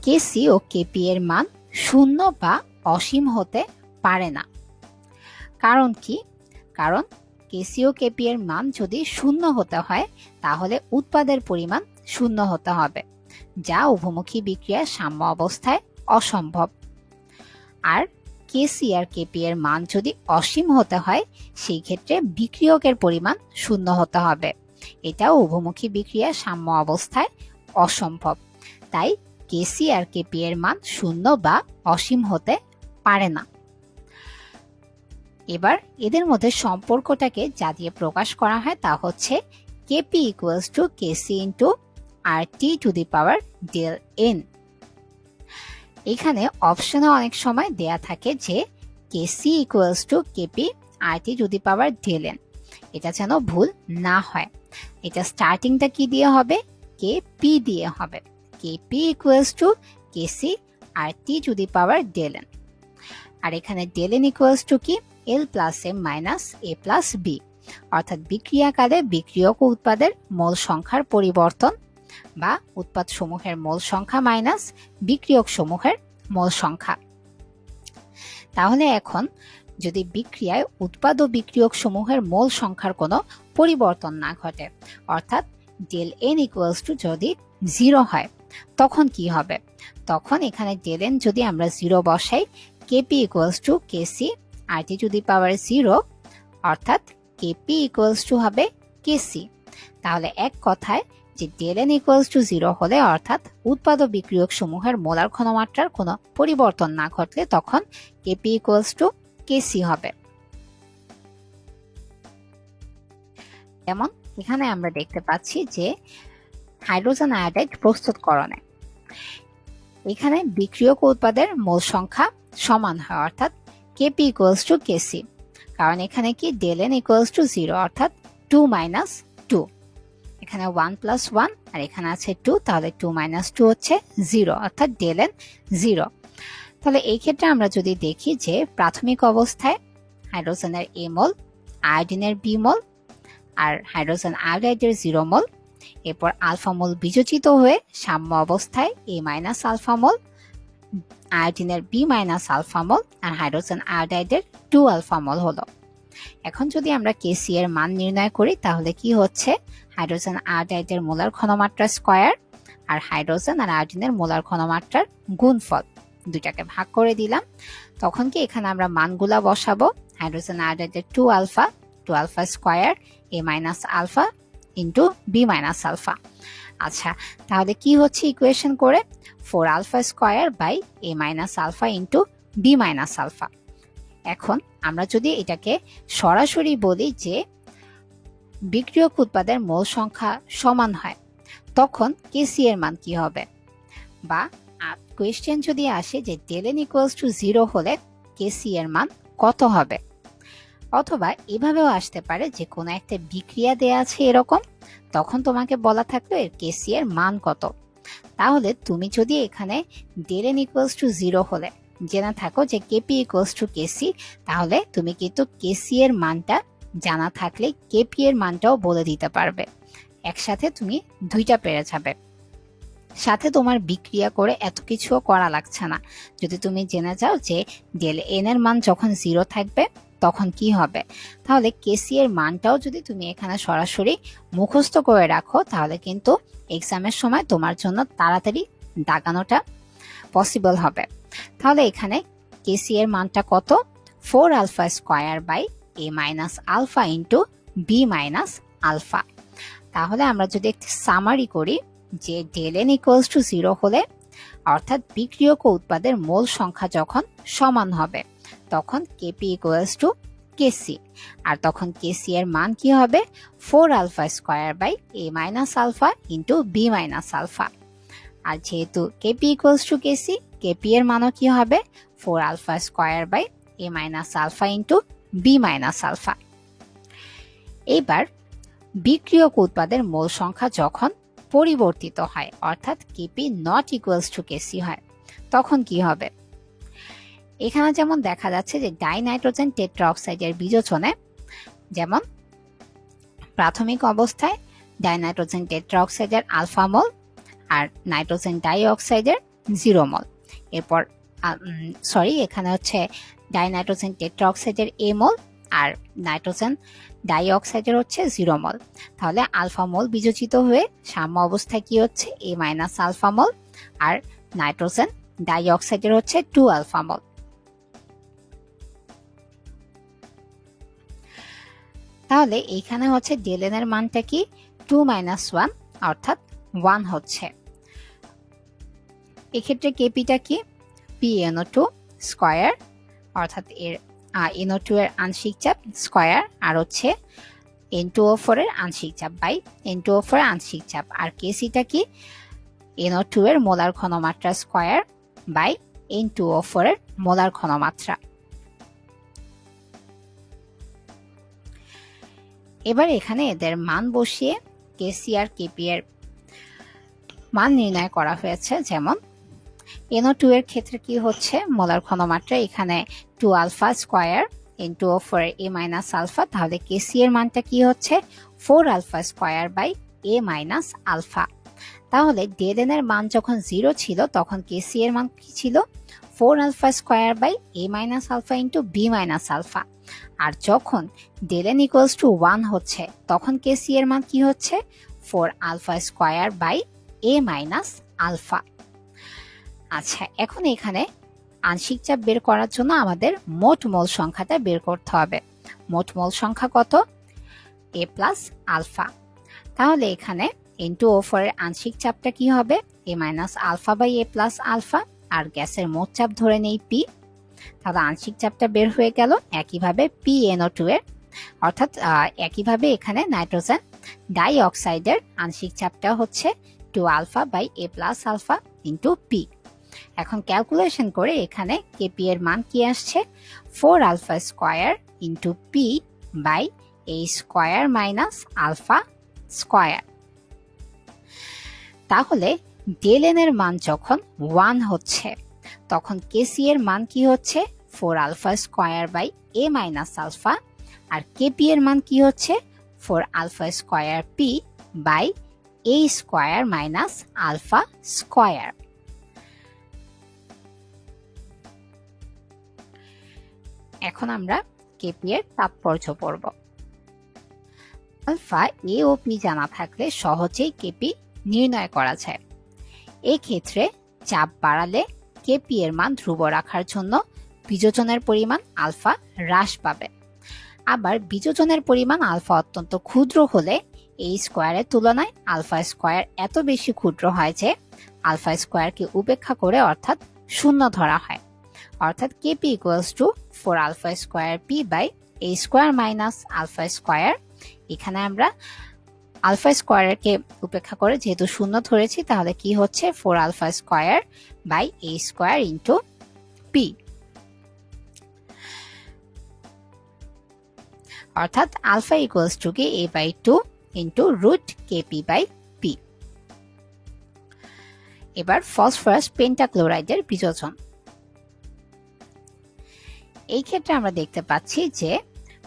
কেসি ও কেপি এর মান শূন্য বা অসীম হতে পারে না। কারণ কি? কারণ কেসি ও কেপি এর মান যদি শূন্য হতে হয় তাহলে উৎপাদের পরিমাণ শূন্য হতে হবে, যা উভমুখী বিক্রিয়ার সাম্য অবস্থায় অসম্ভব। আর কেসি আর কেপি এর মান যদি অসীম হতে হয় সেই ক্ষেত্রে বিক্রিয়কের পরিমাণ শূন্য হতে হবে, এটাও উভমুখী বিক্রিয়ার সাম্য অবস্থায় অসম্ভব। তাই কেসি আর কেপি এর মান শূন্য বা অসীম হতে পারে না। এবার এদের মধ্যে সম্পর্কটাকে যা দিয়ে প্রকাশ করা হয় তা হচ্ছে Kp equals to Kc into R T to the power del N. এখানে অপশনে অনেক সময় দেয়া থাকে যে Kc equals to Kp R T to the power del N, এটা যেন ভুল না হয়। এটা স্টার্টিংটা কি দিয়ে হবে? কেপি দিয়ে হবে। Kp equals to Kc R T to the power del N. আর এখানে ডেল এন ইকুয়ালস টু কি? L plus M minus A plus B, অর্থাৎ বিক্রিয়াকালে বিক্রিয়ক ও উৎপাদের মোল সংখ্যার পরিবর্তন বা উৎপাদ সমূহের মোল সংখ্যা মাইনাস বিক্রিয়ক সমূহের মোল সংখ্যা। তাহলে এখন যদি বিক্রিয়ায় উৎপাদ ও বিক্রিয়ক সমূহের মোল সংখ্যার কোনো পরিবর্তন না ঘটে, অর্থাৎ ডেল এন ইকুয়ালস টু যদি 0 হয়, তখন কি হবে? তখন এখানে ডেল এন যদি আমরা 0 বসাই, Kp equals to Kc R T to the power 0, অর্থাৎ কেপি ইকুয়ালস টু হবে কেসি। তাহলে এক কথায় যে ডেল এন ইকুয়ালস টু 0 হলে, অর্থাৎ উৎপাদ ও বিক্রিয়ক সমূহের মোলার ঘনমাত্রার কোনো পরিবর্তন না ঘটলে তখন কেপি ইকুয়ালস টু কেসি হবে। যেমন এখানে আমরা দেখতে পাচ্ছি যে হাইড্রোজেন আয়োডাইড প্রস্তুতকরণে এখানে বিক্রিয়ক ও উৎপাদের মোল সংখ্যা সমান হয়, অর্থাৎ কেপি ইকুয়ালস টু কেসি। কারণ এখানে কি ডেল এন ইকুয়ালস টু 0, অর্থাৎ 2 মাইনাস 2, এখানে 1 প্লাস 1 আর এখানে আছে 2, তাহলে 2 মাইনাস 2 হচ্ছে 0, অর্থাৎ del n 0। তাহলে এই ক্ষেত্রে আমরা যদি দেখি যে প্রাথমিক অবস্থায় হাইড্রোজেনের a মোল, আয়োডিনের b মোল আর হাইড্রোজেন আয়োডাইডের 0 মোল, এরপর আলফা মোল বিযোজিত হয়ে সাম্য অবস্থায় a মাইনাস আলফা মোল, আয়োডিনের b মাইনাস আলফা মোল আর হাইড্রোজেন আয়োডাইডের 2 আলফা মোল হলো। এখন যদি আমরা Kc এর মান নির্ণয় করি তাহলে কি হচ্ছে, হাইড্রোজেন আয়োডাইডের মোলার ঘনমাত্রা স্কয়ার আর হাইড্রোজেন আর আয়োডিনের মোলার ঘনমাত্রার গুণফল, দুইটাকে ভাগ করে দিলাম। তখন কি এখানে আমরা মানগুলা বসাবো, হাইড্রোজেন আয়োডাইডের 2 alpha square a minus alpha into b minus alpha. আচ্ছা, তাহলে কি হচ্ছে ইকুয়েশন করে, 4 alpha square by a minus alpha into b minus alpha. এখন আমরা যদি এটাকে সরাসরি বলি যে বিক্রিয়ক উৎপাদের মোল সংখ্যা সমান হয়, তখন Kc এর মান কি হবে, বা কোয়েশ্চেন যদি আসে যে del n equals to 0 হলে Kc এর মান কত হবে, অথবা এভাবেও আসতে পারে যে কোনো একটা বিক্রিয়া দেয়া আছে এরকম, তখন তোমাকে বলা থাকলো এর Kc এর মান কত। তাহলে তুমি যদি এখানে del n equals to 0 হলে জেনে থাকো যে Kp equals to Kc, তাহলে তুমি কিন্তু Kc এর মানটা জানা থাকলে Kp এর মানটাও বলে দিতে পারবে। একসাথে তুমি দুইটা পেরে যাবে, সাথে তোমার বিক্রিয়া করে এত কিছুও করা লাগছে না। যদি তুমি জেনে যাও যে del n এর মান যখন 0 থাকবে তখন কি হবে, তাহলে Kc এর মানটাও যদি তুমি এখানে সরাসরি মুখস্থ করে রাখো, তাহলে কিন্তু এক্সামের সময় তোমার জন্য তাড়াতাড়ি দাগানোটা পসিবল হবে। তাহলে এখানে Kc এর মানটা কত, 4 alpha square by a minus alpha into b minus alpha. তাহলে আমরা যদি একটি সামারি করি যে del n equals to 0 হলে, অর্থাৎ বিক্রিয়ক ও উৎপাদের মোল সংখ্যা যখন সমান হবে, তখন Kp equals to Kc, আর তখন Kc এর মান কি হবে, 4 alpha square by a minus alpha into b minus alpha. আর যেহেতু Kp equals to Kc, Kp এর মানও কি হবে, 4 alpha square by a minus alpha into b minus alpha. এবার বিক্রিয়ক উৎপাদের মোল সংখ্যা যখন পরিবর্তিত হয়, অর্থাৎ Kp not equals to Kc হয়, তখন কি হবে, এখানে যেমন দেখা যাচ্ছে যে ডাইনাইট্রোজেন টেট্রাঅক্সাইডের বিযোজনে, যেমন প্রাথমিক অবস্থায় ডাইনাইট্রোজেন টেট্রাঅক্সাইডের আলফা মোল আর নাইট্রোজেন ডাইঅক্সাইডের 0 মোল, এরপর এখানে হচ্ছে ডাইনাইট্রোজেন টেট্রাঅক্সাইডের a মোল আর নাইট্রোজেন ডাইঅক্সাইডের হচ্ছে 0 মোল। তাহলে আলফা মোল বিযোজিত হয়ে সাম্য অবস্থায় কি হচ্ছে, a মাইনাস আলফা মোল আর নাইট্রোজেন ডাইঅক্সাইডের হচ্ছে 2 আলফা মোল। তাহলে এইখানে হচ্ছে del n এর মানটা কি, 2 মাইনাস 1 অর্থাৎ 1 হচ্ছে। এক্ষেত্রে Kpটা কি, PnO2 স্কয়ার, অর্থাৎ এর NO2 এর আংশিক চাপ স্কয়ার, আর হচ্ছে N2O4 এর আংশিক চাপ বাই N2O4 এর আংশিক চাপ, আর Kcটা কি, NO2 এর মোলার ঘনমাত্রা স্কয়ার বাই N2O4 এর মোলার ঘনমাত্রা। এবার এখানে এদের মান বসিয়ে Kc আর Kp এর মান নির্ণয় করা হয়েছে। যেমন NO2 এর ক্ষেত্রে কি হচ্ছে, মোলার ঘনমাত্রা এখানে 2 আলফা স্কয়ার N2O4 এর a মাইনাস আলফা, তাহলে Kc এর মানটা কি হচ্ছে, 4 alpha square by a minus alpha. তাহলে del n এর মান যখন 0 ছিল তখন Kc এর মান কি ছিল, 4 alpha square by a minus alpha into b minus alpha. আর যখন del n equals to 1 হচ্ছে, তখন Kc এর মান কি হচ্ছে, 4 alpha square by a minus alpha. আচ্ছা, এখন এখানে আংশিক চাপ বের করার জন্য আমাদের মোট মোল সংখ্যাটা বের করতে হবে। মোট মোল সংখ্যা কত, a প্লাস আলফা। তাহলে এখানে N2O4 এর আংশিক চাপটা কি হবে, a minus alpha by a plus alpha, আর গ্যাসের মোট চাপ ধরে নেই P, তাহলে আংশিক চাপটা বের হয়ে গেল। একইভাবে PnO2 এর, অর্থাৎ একইভাবে এখানে নাইট্রোজেন ডাইঅক্সাইডের আংশিক চাপটা হচ্ছে 2 alpha by a plus alpha into P। এখন ক্যালকুলেশন করে এখানে Kp এর মান কি আসছে, 4 alpha square into P by A square minus alpha square. তাহলে ডেল এন এর মান যখন 1 হচ্ছে তখন কেসি এর মান কি হচ্ছে 4 alpha square by A minus alpha, আর কেপি এর মান কি হচ্ছে 4 alpha square P by A square minus alpha square. এখন আমরা কেপি এর তাৎপর্য পড়ব। আলফা এ ও পি জানা থাকলে সহজেই কেপি নির্ণয় করা যায়। এই ক্ষেত্রে চাপ বাড়ালে কেপি এর মান ধ্রুব রাখার জন্য বিযোজনের পরিমাণ আলফা হ্রাস পাবে। আবার বিযোজনের পরিমাণ আলফা অত্যন্ত ক্ষুদ্র হলে এই স্কয়ারের তুলনায় আলফা স্কয়ার এত বেশি ক্ষুদ্র হয় যে আলফা স্কয়ারকে উপেক্ষা করে অর্থাৎ শূন্য ধরা হয়। অর্থাৎ Kp equals to 4 alpha square P by A square minus alpha square. এখানে আমরা আলফা স্কয়ারকে উপেক্ষা করে যেহেতু শূন্য ধরেছি তাহলে কি হচ্ছে 4 alpha square by A square into P. অর্থাৎ আলফা ইকুয়ালস টু কি a by 2 into root Kp by P. এবার ফসফরাস পেন্টাক্লোরাইডের বিযোজন। এই ক্ষেত্রে আমরা দেখতে পাচ্ছি যে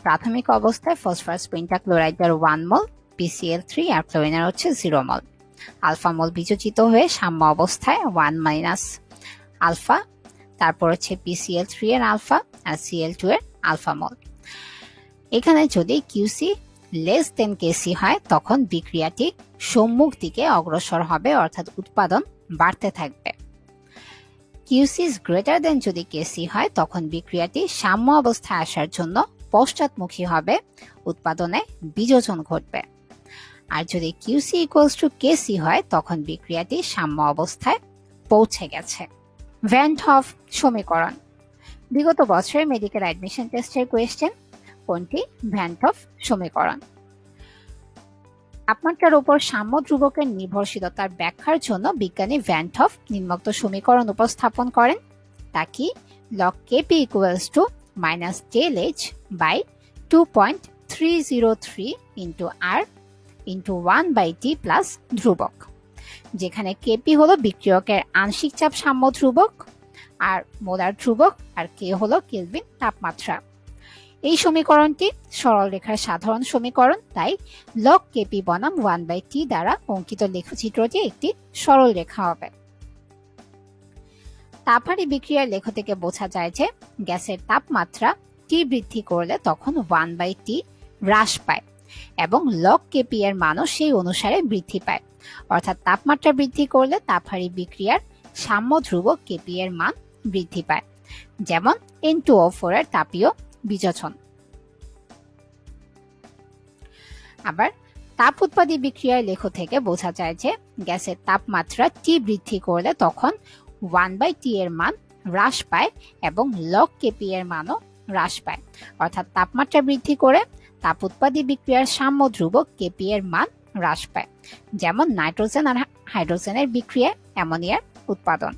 প্রাথমিক অবস্থায় ফসফরাস পেন্টাক্লোরাইডের 1 মোল, PCl3 আর ক্লোরিনের হচ্ছে 0 মোল। আলফা মোল বিযোজিত হয়ে সাম্য অবস্থায় 1 মাইনাস আলফা, তারপর হচ্ছে PCl3 এর আলফা আর Cl2 এর আলফা মোল। এখানে যদি QC লেস দেন KC হয় তখন বিক্রিয়াটি সম্মুখ দিকে অগ্রসর হবে, অর্থাৎ উৎপাদন বাড়তে থাকবে। QC is greater than যদি KC হয় তখন বিক্রিয়াটি সাম্য অবস্থায় আসার জন্য পশ্চাৎমুখী হবে, উৎপাদনে বিযোজন ঘটবে। আর যদি QC equals to KC হয় তখন বিক্রিয়াটি সাম্য অবস্থায় পৌঁছে গেছে। ভ্যান হফ সমীকরণ। বিগত বছরের মেডিকেল অ্যাডমিশন টেস্টের কোয়েশ্চেন। কোনটি? ভ্যান হফ সমীকরণ। তাপমাত্রার উপর সাম্য ধ্রুবকের নির্ভরশীলতার ব্যাখ্যার জন্য বিজ্ঞানী ভ্যান হফ নিম্নোক্ত সমীকরণ উপস্থাপন করেন। তা কি? log Kp equals to minus del H by 2.303 into R into 1 by T plus ধ্রুবক, যেখানে Kp হলো বিক্রিয়কের আংশিক চাপ সাম্য ধ্রুবক, আর মোলার ধ্রুবক, আর K হলো কেলভিন তাপমাত্রা। এই সমীকরণটি সরল রেখার সাধারণ সমীকরণ, তাই log Kp বনাম 1 by T দ্বারা অঙ্কিত লেখচিত্রটি একটি সরল রেখা হবে। তাপহারী বিক্রিয়ার লেখ থেকে বোঝা যায় যে গ্যাসের তাপমাত্রা T বৃদ্ধি করলে তখন 1 by T হ্রাস পায় এবং log Kp এর মানও সেই অনুসারে বৃদ্ধি পায়। অর্থাৎ তাপমাত্রা বৃদ্ধি করলে তাপহারী বিক্রিয়ার সাম্য ধ্রুবক Kp এর মান বৃদ্ধি পায়, যেমন N2O4 এর তাপীয় বিযোজন। আবার তাপ উৎপাদী বিক্রিয়ার লেখ থেকে বোঝা যায় যে গ্যাসের তাপমাত্রা T বৃদ্ধি করলে তখন 1 by T এর মান হ্রাস পায় এবং log Kp এর মানও হ্রাস পায়। অর্থাৎ তাপমাত্রা বৃদ্ধি করে তাপ উৎপাদী বিক্রিয়ার সাম্য ধ্রুবক Kp এর মান হ্রাস পায়, যেমন নাইট্রোজেন আর হাইড্রোজেনের বিক্রিয়ায় অ্যামোনিয়ার উৎপাদন।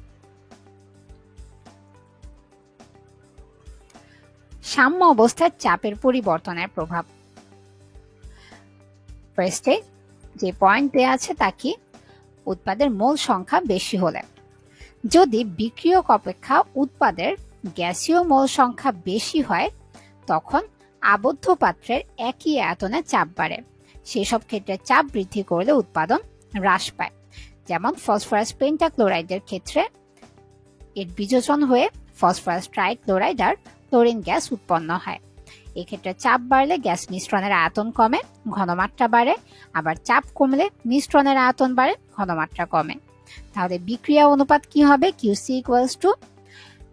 সাম্য অবস্থায় চাপের পরিবর্তনের প্রভাব। ফার্স্টে যে পয়েন্ট দেয়া আছে তা কি? উৎপাদের মোল সংখ্যা বেশি হলে। যদি বিক্রিয়ক অপেক্ষা উৎপাদের গ্যাসীয় মোল সংখ্যা বেশি হয় তখন আবদ্ধ পাত্রের একই আয়তনে চাপ বাড়ে। সেসব ক্ষেত্রে চাপ বৃদ্ধি করলে উৎপাদন হ্রাস পায়, যেমন ফসফরাস পেন্টাক্লোরাইডের ক্ষেত্রে এর বিযোজন হয়ে ফসফরাস ট্রাইক্লোরাইড আর ক্লোরিন গ্যাস উৎপন্ন হয়। এক্ষেত্রে চাপ বাড়লে গ্যাস মিশ্রণের আয়তন কমে, ঘনমাত্রা বাড়ে, আবার চাপ কমলে মিশ্রণের আয়তন বাড়ে, ঘনমাত্রা কমে। তাহলে বিক্রিয়া অনুপাত কি হবে? QC equals to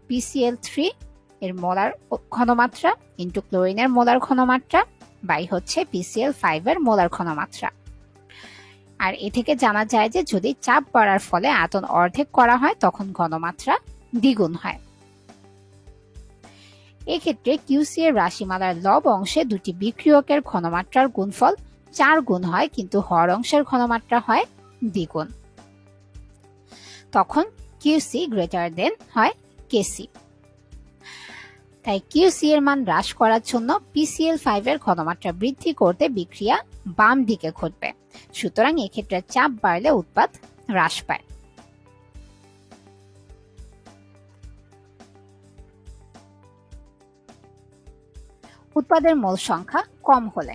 PCl3 এর মোলার ঘনমাত্রা ইন্টু ক্লোরিনের মোলার ঘনমাত্রা বাই হচ্ছে PCl5 এর মোলার ঘনমাত্রা। আর এ থেকে জানা যায় যে যদি চাপ বাড়ার ফলে আয়তন অর্ধেক করা হয় তখন ঘনমাত্রা দ্বিগুণ হয়। এক্ষেত্রে QC এর রাশিমালার লব অংশে দুটি বিক্রিয়কের ঘনমাত্রার গুণফল 4 গুণ হয়, কিন্তু হর অংশের ঘনমাত্রা হয় দ্বিগুণ। তখন QC গ্রেটার দেন হয় KC। তাই কিউসি এর মান হ্রাস করার জন্য PCl5 এর ঘনমাত্রা বৃদ্ধি করতে বিক্রিয়া বাম দিকে ঘটবে। সুতরাং এক্ষেত্রে চাপ বাড়লে উৎপাদ হ্রাস পায়। উৎপাদের মোল সংখ্যা কম হলে,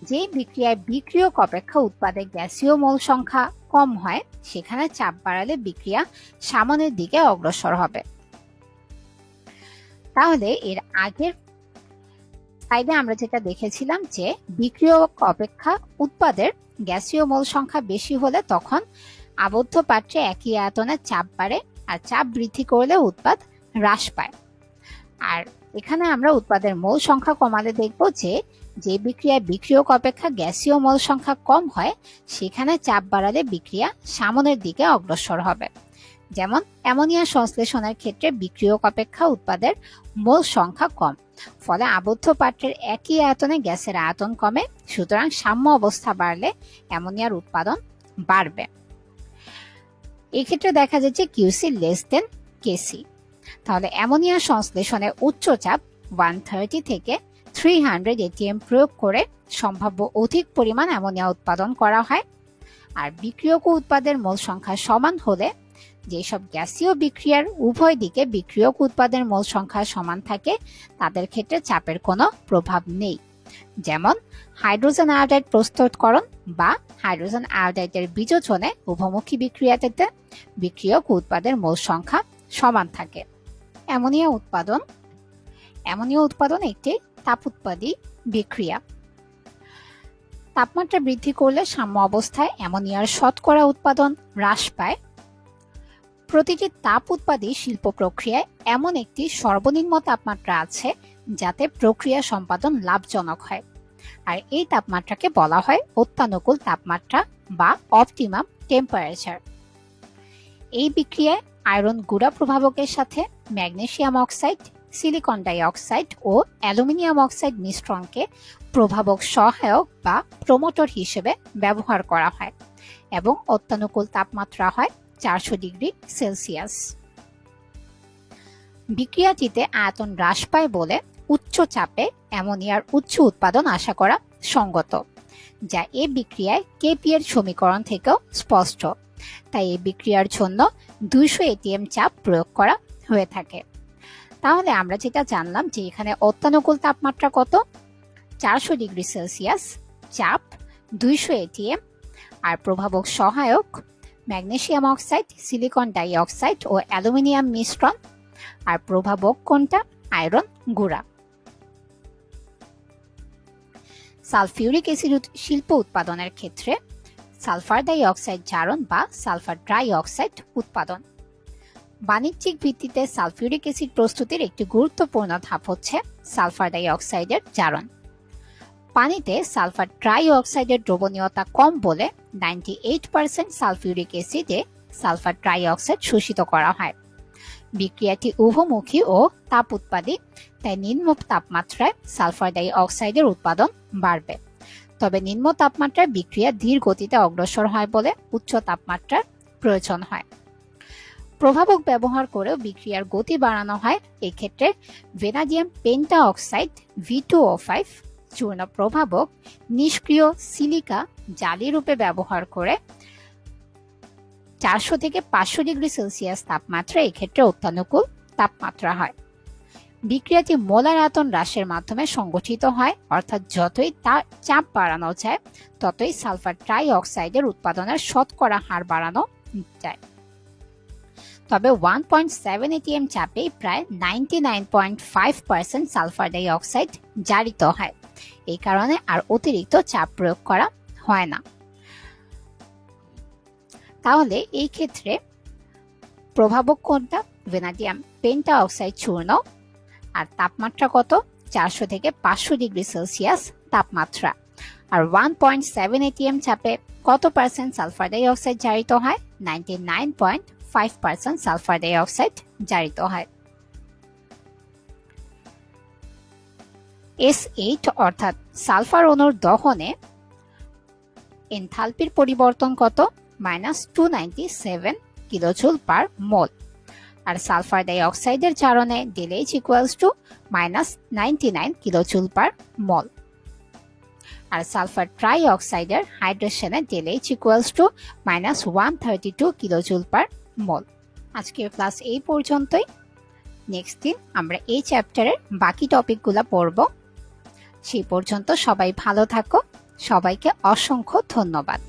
যে বিক্রিয়ায় বিক্রিয়ক অপেক্ষা উৎপাদের গ্যাসীয় মোল সংখ্যা কম হয় সেখানে চাপ বাড়ালে বিক্রিয়া সামনের দিকে অগ্রসর হবে। তাহলে এর আগের স্লাইডে আমরা যেটা দেখেছিলাম যে বিক্রিয়ক অপেক্ষা উৎপাদের গ্যাসীয় মোল সংখ্যা বেশি হলে তখন আবদ্ধ পাত্রে একই আয়তনে চাপ বাড়ে, আর চাপ বৃদ্ধি করলে উৎপাদ হ্রাস পায়। আর এখানে আমরা উৎপাদের মোল সংখ্যা কমালে দেখব যে বিক্রিয়ায় বিক্রিয়ক অপেক্ষা গ্যাসীয় মোল সংখ্যা কম হয় সেখানে চাপ বাড়ালে বিক্রিয়া সামনের দিকে অগ্রসর হবে। যেমন অ্যামোনিয়া সংশ্লেষণের ক্ষেত্রে বিক্রিয়ক অপেক্ষা উৎপাদের মোল সংখ্যা কম, ফলে আবদ্ধ পাত্রের একই আয়তনে গ্যাসের আয়তন কমে, সুতরাং সাম্য অবস্থা বাড়লে অ্যামোনিয়ার উৎপাদন বাড়বে। এক্ষেত্রে দেখা যাচ্ছে কিউসি লেস দেন কেসি। তাহলে অ্যামোনিয়া সংশ্লেষণে উচ্চ চাপ 130 থেকে 300 ATM প্রয়োগ করে সম্ভাব্য অধিক পরিমাণ অ্যামোনিয়া উৎপাদন করা হয়। আর বিক্রিয়ক উৎপাদের মোল সংখ্যা সমান হলে যেসব গ্যাসীয় বিক্রিয়ার উভয় দিকে বিক্রিয়ক উৎপাদের মোল সংখ্যা সমান থাকে তাদের ক্ষেত্রে চাপের কোনো প্রভাব নেই। যেমন হাইড্রোজেন আয়োডাইড প্রস্তুতকরণ বা হাইড্রোজেন আয়োডাইডের বিযোজনে উভমুখী বিক্রিয়াতে বিক্রিয়ক উৎপাদের মোল সংখ্যা সমান থাকে। অ্যামোনিয়া উৎপাদন একটি তাপ উৎপাদী বিক্রিয়া। তাপমাত্রা বৃদ্ধি করলে সাম্য অবস্থায় অ্যামোনিয়ার শতকরা উৎপাদন হ্রাস পায়। প্রতিটি তাপ উৎপাদী শিল্প প্রক্রিয়ায় এমন একটি সর্বনিম্ন তাপমাত্রা আছে যাতে প্রক্রিয়া সম্পাদন লাভজনক হয়, আর এই তাপমাত্রাকে বলা হয় অত্যানুকূল তাপমাত্রা বা অপটিমাম টেম্পারেচার। এই বিক্রিয়ায় আয়রন গুঁড়া প্রভাবকের সাথে magnesium oxide, silicon die oxide ও অ্যালুমিনিয়াম অক্সাইড মিশ্রণকে প্রভাবক সহায়ক বা প্রমোটর হিসেবে ব্যবহার করা হয় এবং অত্যানুকূল তাপমাত্রা হয় 400 ডিগ্রি সেলসিয়াস। বিক্রিয়াটিতে আয়তন হ্রাস পায় বলে উচ্চ চাপে অ্যামোনিয়ার উচ্চ উৎপাদন আশা করা সঙ্গত, যা এই বিক্রিয়ায় কেপি এর সমীকরণ থেকেও স্পষ্ট। তাই এই বিক্রিয়ার জন্য 200 ATM চাপ প্রয়োগ করা হয়ে থাকে। তাহলে আমরা যেটা জানলাম যে এখানে অত্যানুকূল তাপমাত্রা কত, 400 ডিগ্রি সেলসিয়াস, চাপ 200 ATM, আর প্রভাবক সহায়ক magnesium oxide, silicon die oxide ও অ্যালুমিনিয়াম মিশ্রণ, আর প্রভাবক কোনটা, আয়রন গুঁড়া। সালফিউরিক অ্যাসিড শিল্প উৎপাদনের ক্ষেত্রে সালফার ডাই অক্সাইড জারণ বা সালফার ট্রাই অক্সাইড উৎপাদন। বাণিজ্যিক ভিত্তিতে সালফিউরিক অ্যাসিড প্রস্তুতির একটি গুরুত্বপূর্ণ ধাপ হচ্ছে সালফার ডাই অক্সাইডের জারণ। পানিতে সালফার ট্রাই অক্সাইডের দ্রবণীয়তা কম বলে 98% সালফিউরিক অ্যাসিডে সালফার ট্রাই অক্সাইড শোষিত করা হয়। বিক্রিয়াটি উভমুখী ও তাপ উৎপাদী, তাই নিম্ন তাপমাত্রায় সালফার ডাই অক্সাইডের উৎপাদন বাড়বে। তবে নিম্ন তাপমাত্রায় বিক্রিয়া ধীর গতিতে অগ্রসর হয় বলে উচ্চ তাপমাত্রার প্রয়োজন হয়। প্রভাবক ব্যবহার করেও বিক্রিয়ার গতি বাড়ানো হয়। এক্ষেত্রে ভ্যানাডিয়াম পেন্টা অক্সাইড V2O5 চূর্ণ প্রভাবক নিষ্ক্রিয় সিলিকা জালি রূপে ব্যবহার করে 400 থেকে 500 ডিগ্রি সেলসিয়াস তাপমাত্রা এক্ষেত্রে অত্যানুকূল তাপমাত্রা হয়। বিক্রিয়াটি মোলার আয়তন হ্রাসের মাধ্যমে সংগঠিত হয়, অর্থাৎ যতই চাপ বাড়ানো যায় ততই সালফার ট্রাই অক্সাইডের উৎপাদনের শতকরা হার বাড়ানো যায়। তবে 1.7 ATM চাপে প্রায় 99.5% সালফার ডাই অক্সাইড জারিত হয়। এই কারণে আর অতিরিক্ত চাপ প্রয়োগ করা হয় না। তাহলে এই ক্ষেত্রে প্রভাবক কোনটা, ভ্যানাডিয়াম পেন্টা অক্সাইড চূর্ণ, আর তাপমাত্রা কত, 400 থেকে 500 ডিগ্রি সেলসিয়াস তাপমাত্রা। আর 1.7 ATM চাপে কত পার্সেন্ট সালফার ডাই অক্সাইড জারিত হয়, 99.5% সালফার ডাই অক্সাইড জারিত হয়। S8 অর্থাৎ সালফার অণুর দহনে এনথালপির পরিবর্তন কত, -297 কিলোজুল পার মোল। আর সালফার ডাই অক্সাইডের চারণে del H equals to -99 kilojoule per mole. আর সালফার ট্রাই অক্সাইডের হাইড্রেশনে del H equals to -132 kilojoule per mole. আজকের ক্লাস এই পর্যন্তই। নেক্সট দিন আমরা এই চ্যাপ্টারের বাকি টপিকগুলো পড়ব। সেই পর্যন্ত সবাই ভালো থাকো। সবাইকে অসংখ্য ধন্যবাদ।